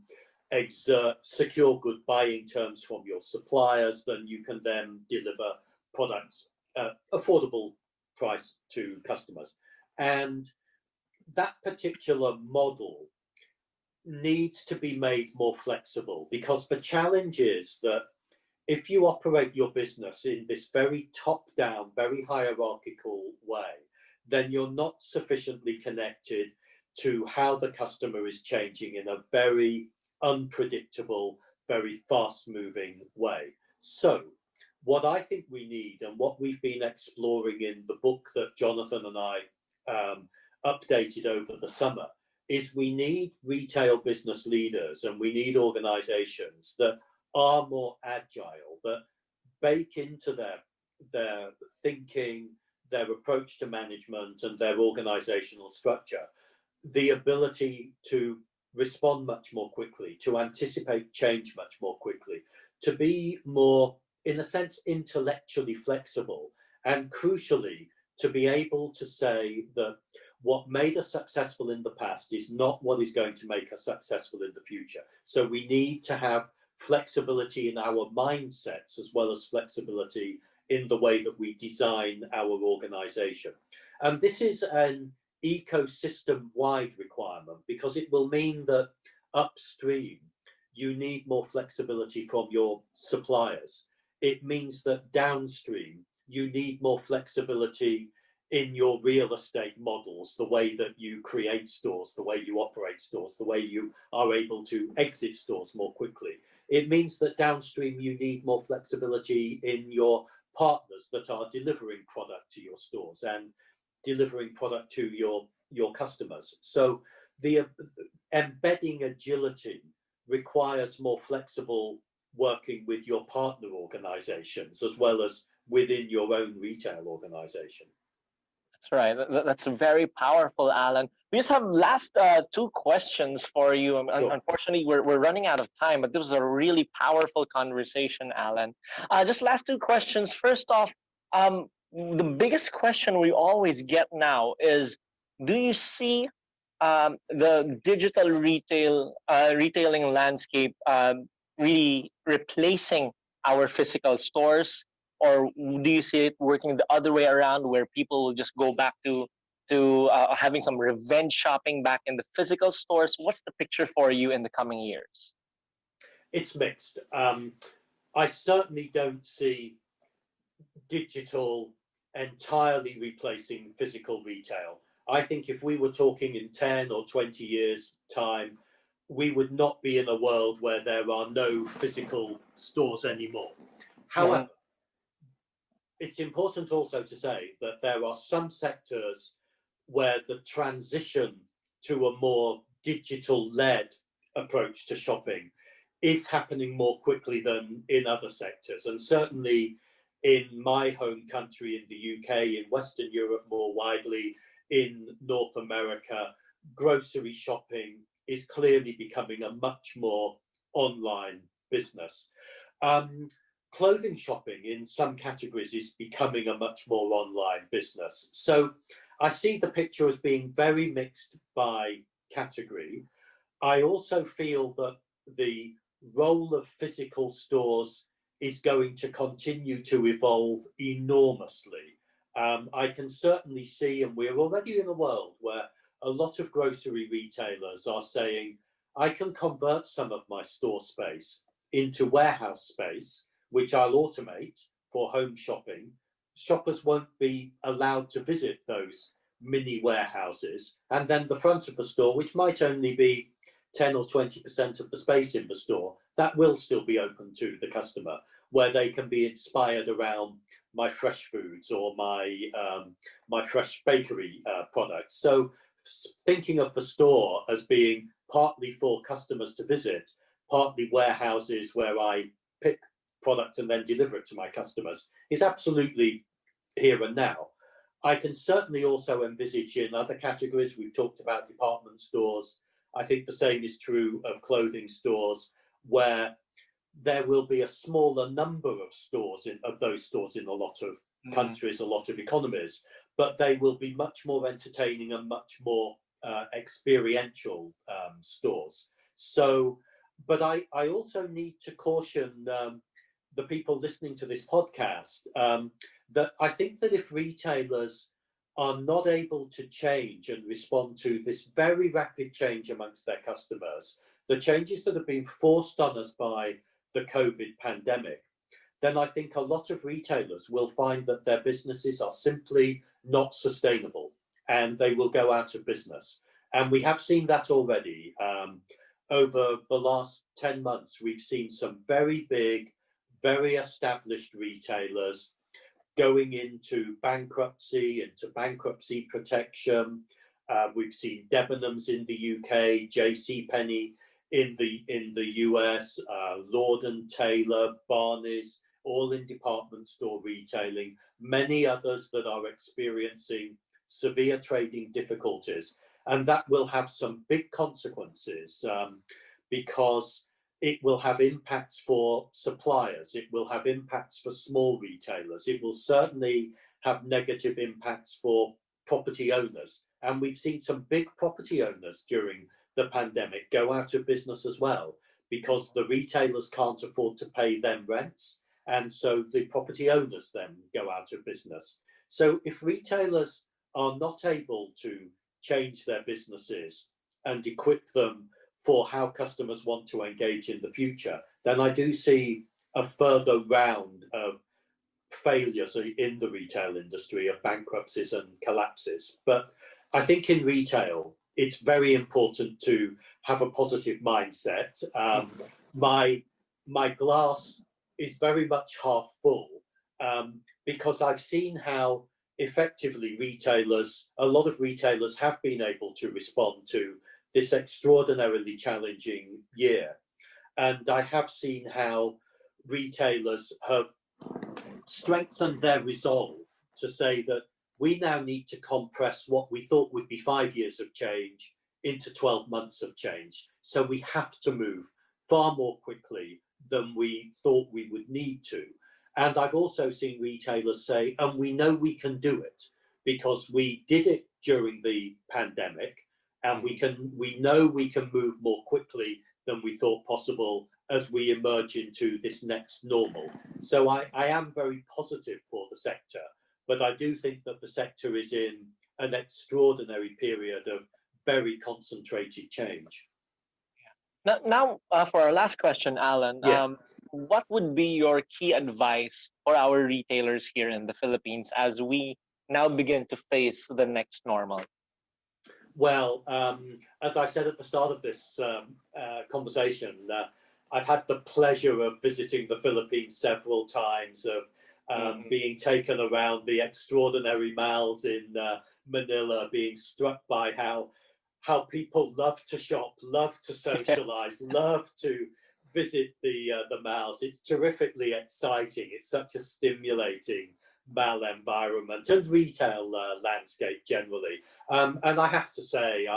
secure good buying terms from your suppliers, then you can then deliver products at affordable price to customers. And that particular model needs to be made more flexible, because the challenge is that if you operate your business in this very top down, very hierarchical way, then you're not sufficiently connected to how the customer is changing in a very unpredictable, very fast moving way. So, what I think we need, and what we've been exploring in the book that Jonathan and I updated over the summer, is we need retail business leaders and we need organizations that are more agile, that bake into their thinking, their approach to management and their organizational structure the ability to respond much more quickly, to anticipate change much more quickly, to be more, in a sense, intellectually flexible, and crucially, to be able to say that what made us successful in the past is not what is going to make us successful in the future. So we need to have flexibility in our mindsets as well as flexibility in the way that we design our organization. And this is an ecosystem-wide requirement, because it will mean that upstream you need more flexibility from your suppliers. It means that downstream you need more flexibility in your real estate models, the way that you create stores, the way you operate stores, the way you are able to exit stores more quickly. It means that downstream you need more flexibility in your partners that are delivering product to your stores and delivering product to your customers. So the embedding agility requires more flexible working with your partner organizations as well as within your own retail organization. That's right. That's very powerful, Alan. We just have last two questions for you. Sure. Unfortunately, we're running out of time, but this was a really powerful conversation, Alan. Just last two questions. First off, the biggest question we always get now is, do you see the digital retailing landscape really replacing our physical stores, or do you see it working the other way around, where people will just go back to having some revenge shopping back in the physical stores? What's the picture for you in the coming years? It's mixed. I certainly don't see digital entirely replacing physical retail. I think if we were talking in 10 or 20 years' time, we would not be in a world where there are no physical stores anymore. However, it's important also to say that there are some sectors where the transition to a more digital-led approach to shopping is happening more quickly than in other sectors. And certainly in my home country, in the UK, in Western Europe more widely, in North America, grocery shopping is clearly becoming a much more online business. Clothing shopping in some categories is becoming a much more online business. So I see the picture as being very mixed by category. I also feel that the role of physical stores is going to continue to evolve enormously. I can certainly see, and we're already in a world where a lot of grocery retailers are saying, I can convert some of my store space into warehouse space, which I'll automate for home shopping. Shoppers won't be allowed to visit those mini warehouses. And then the front of the store, which might only be 10 or 20% of the space in the store, that will still be open to the customer, where they can be inspired around my fresh foods or my fresh bakery products. So thinking of the store as being partly for customers to visit, partly warehouses where I pick product and then deliver it to my customers is absolutely here and now. I can certainly also envisage in other categories, we've talked about department stores. I think the same is true of clothing stores, where there will be a smaller number of stores of those stores in a lot of countries, a lot of economies, but they will be much more entertaining and much more experiential stores. So, but I also need to caution the people listening to this podcast that I think that if retailers are not able to change and respond to this very rapid change amongst their customers, the changes that have been forced on us by the COVID pandemic, then I think a lot of retailers will find that their businesses are simply not sustainable and they will go out of business. And we have seen that already. Over the last 10 months, we've seen some very big, very established retailers going into bankruptcy protection. We've seen Debenhams in the UK, JCPenney in the US, Lord & Taylor, Barney's, all in department store retailing, many others that are experiencing severe trading difficulties. And that will have some big consequences because it will have impacts for suppliers, it will have impacts for small retailers, it will certainly have negative impacts for property owners. And we've seen some big property owners during the pandemic go out of business as well, because the retailers can't afford to pay them rents, and so the property owners then go out of business. So if retailers are not able to change their businesses and equip them for how customers want to engage in the future, then I do see a further round of failures in the retail industry, of bankruptcies and collapses. But I think in retail, it's very important to have a positive mindset. My my glass is very much half full, because I've seen how effectively a lot of retailers have been able to respond to this extraordinarily challenging year. And I have seen how retailers have strengthened their resolve to say that we now need to compress what we thought would be 5 years of change into 12 months of change. So we have to move far more quickly than we thought we would need to. And I've also seen retailers say, and we know we can do it because we did it during the pandemic, and we know we can move more quickly than we thought possible as we emerge into this next normal. So I am very positive for the sector, but I do think that the sector is in an extraordinary period of very concentrated change. Now, for our last question, Alan, what would be your key advice for our retailers here in the Philippines as we now begin to face the next normal? Well, as I said at the start of this conversation, I've had the pleasure of visiting the Philippines several times, of being taken around the extraordinary malls in Manila, being struck by how people love to shop, love to socialize, love to visit the malls. It's terrifically exciting. It's such a stimulating mall environment and retail landscape generally. And I have to say,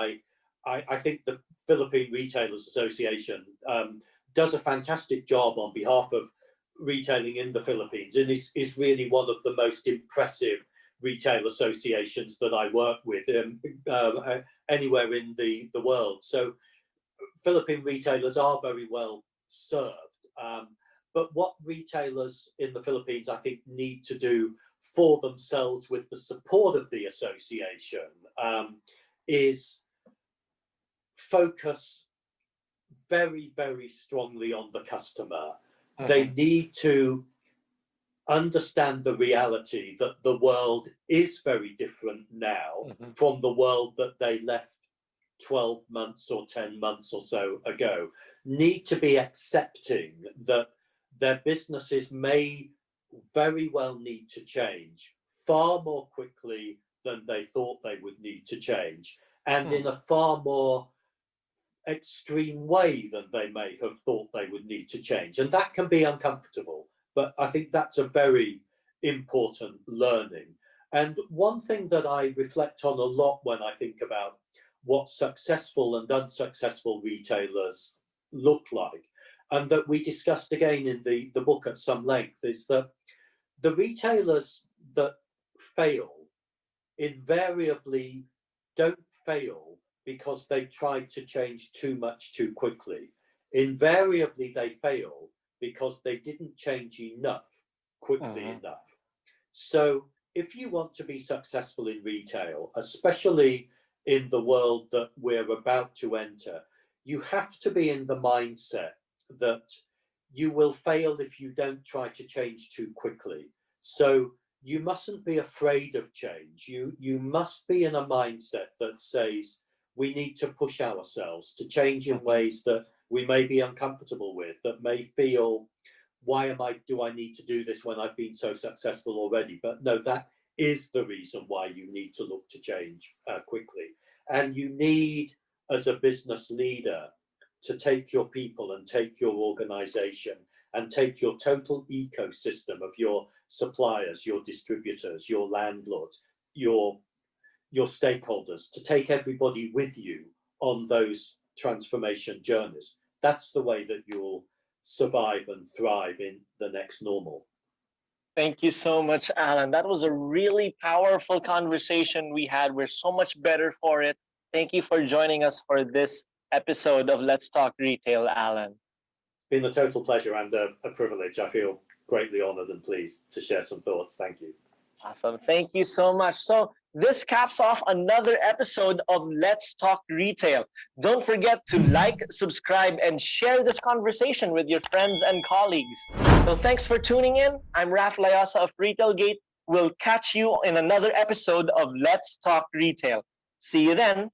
I think the Philippine Retailers Association does a fantastic job on behalf of retailing in the Philippines, and is really one of the most impressive retail associations that I work with anywhere in the world. So Philippine retailers are very well served. But what retailers in the Philippines, I think, need to do for themselves with the support of the association is focus very, very strongly on the customer. They need to understand the reality that the world is very different now from the world that they left 12 months or 10 months or so ago. Need to be accepting that their businesses may very well need to change far more quickly than they thought they would need to change, and in a far more extreme way than they may have thought they would need to change. And that can be uncomfortable, but I think that's a very important learning. And one thing that I reflect on a lot when I think about what successful and unsuccessful retailers look like, and that we discussed again in the book at some length, is that the retailers that fail invariably don't fail because they tried to change too much too quickly. Invariably they fail because they didn't change enough quickly enough. So if you want to be successful in retail, especially in the world that we're about to enter, you have to be in the mindset that you will fail if you don't try to change too quickly. So you mustn't be afraid of change. You must be in a mindset that says we need to push ourselves to change in ways that we may be uncomfortable with, that may feel, do I need to do this when I've been so successful already? But no, that is the reason why you need to look to change quickly. And you need, as a business leader, to take your people and take your organization and take your total ecosystem of your suppliers, your distributors, your landlords, your stakeholders, to take everybody with you on those transformation journeys. That's the way that you'll survive and thrive in the next normal. Thank you so much, Alan. That was a really powerful conversation we had. We're so much better for it. Thank you for joining us for this episode of Let's Talk Retail, Alan. It's been a total pleasure and a privilege. I feel greatly honored and pleased to share some thoughts. Thank you. Awesome. Thank you so much. So this caps off another episode of Let's Talk Retail. Don't forget to like, subscribe, and share this conversation with your friends and colleagues. So thanks for tuning in. I'm Raf Layasa of RetailGate. We'll catch you in another episode of Let's Talk Retail. See you then.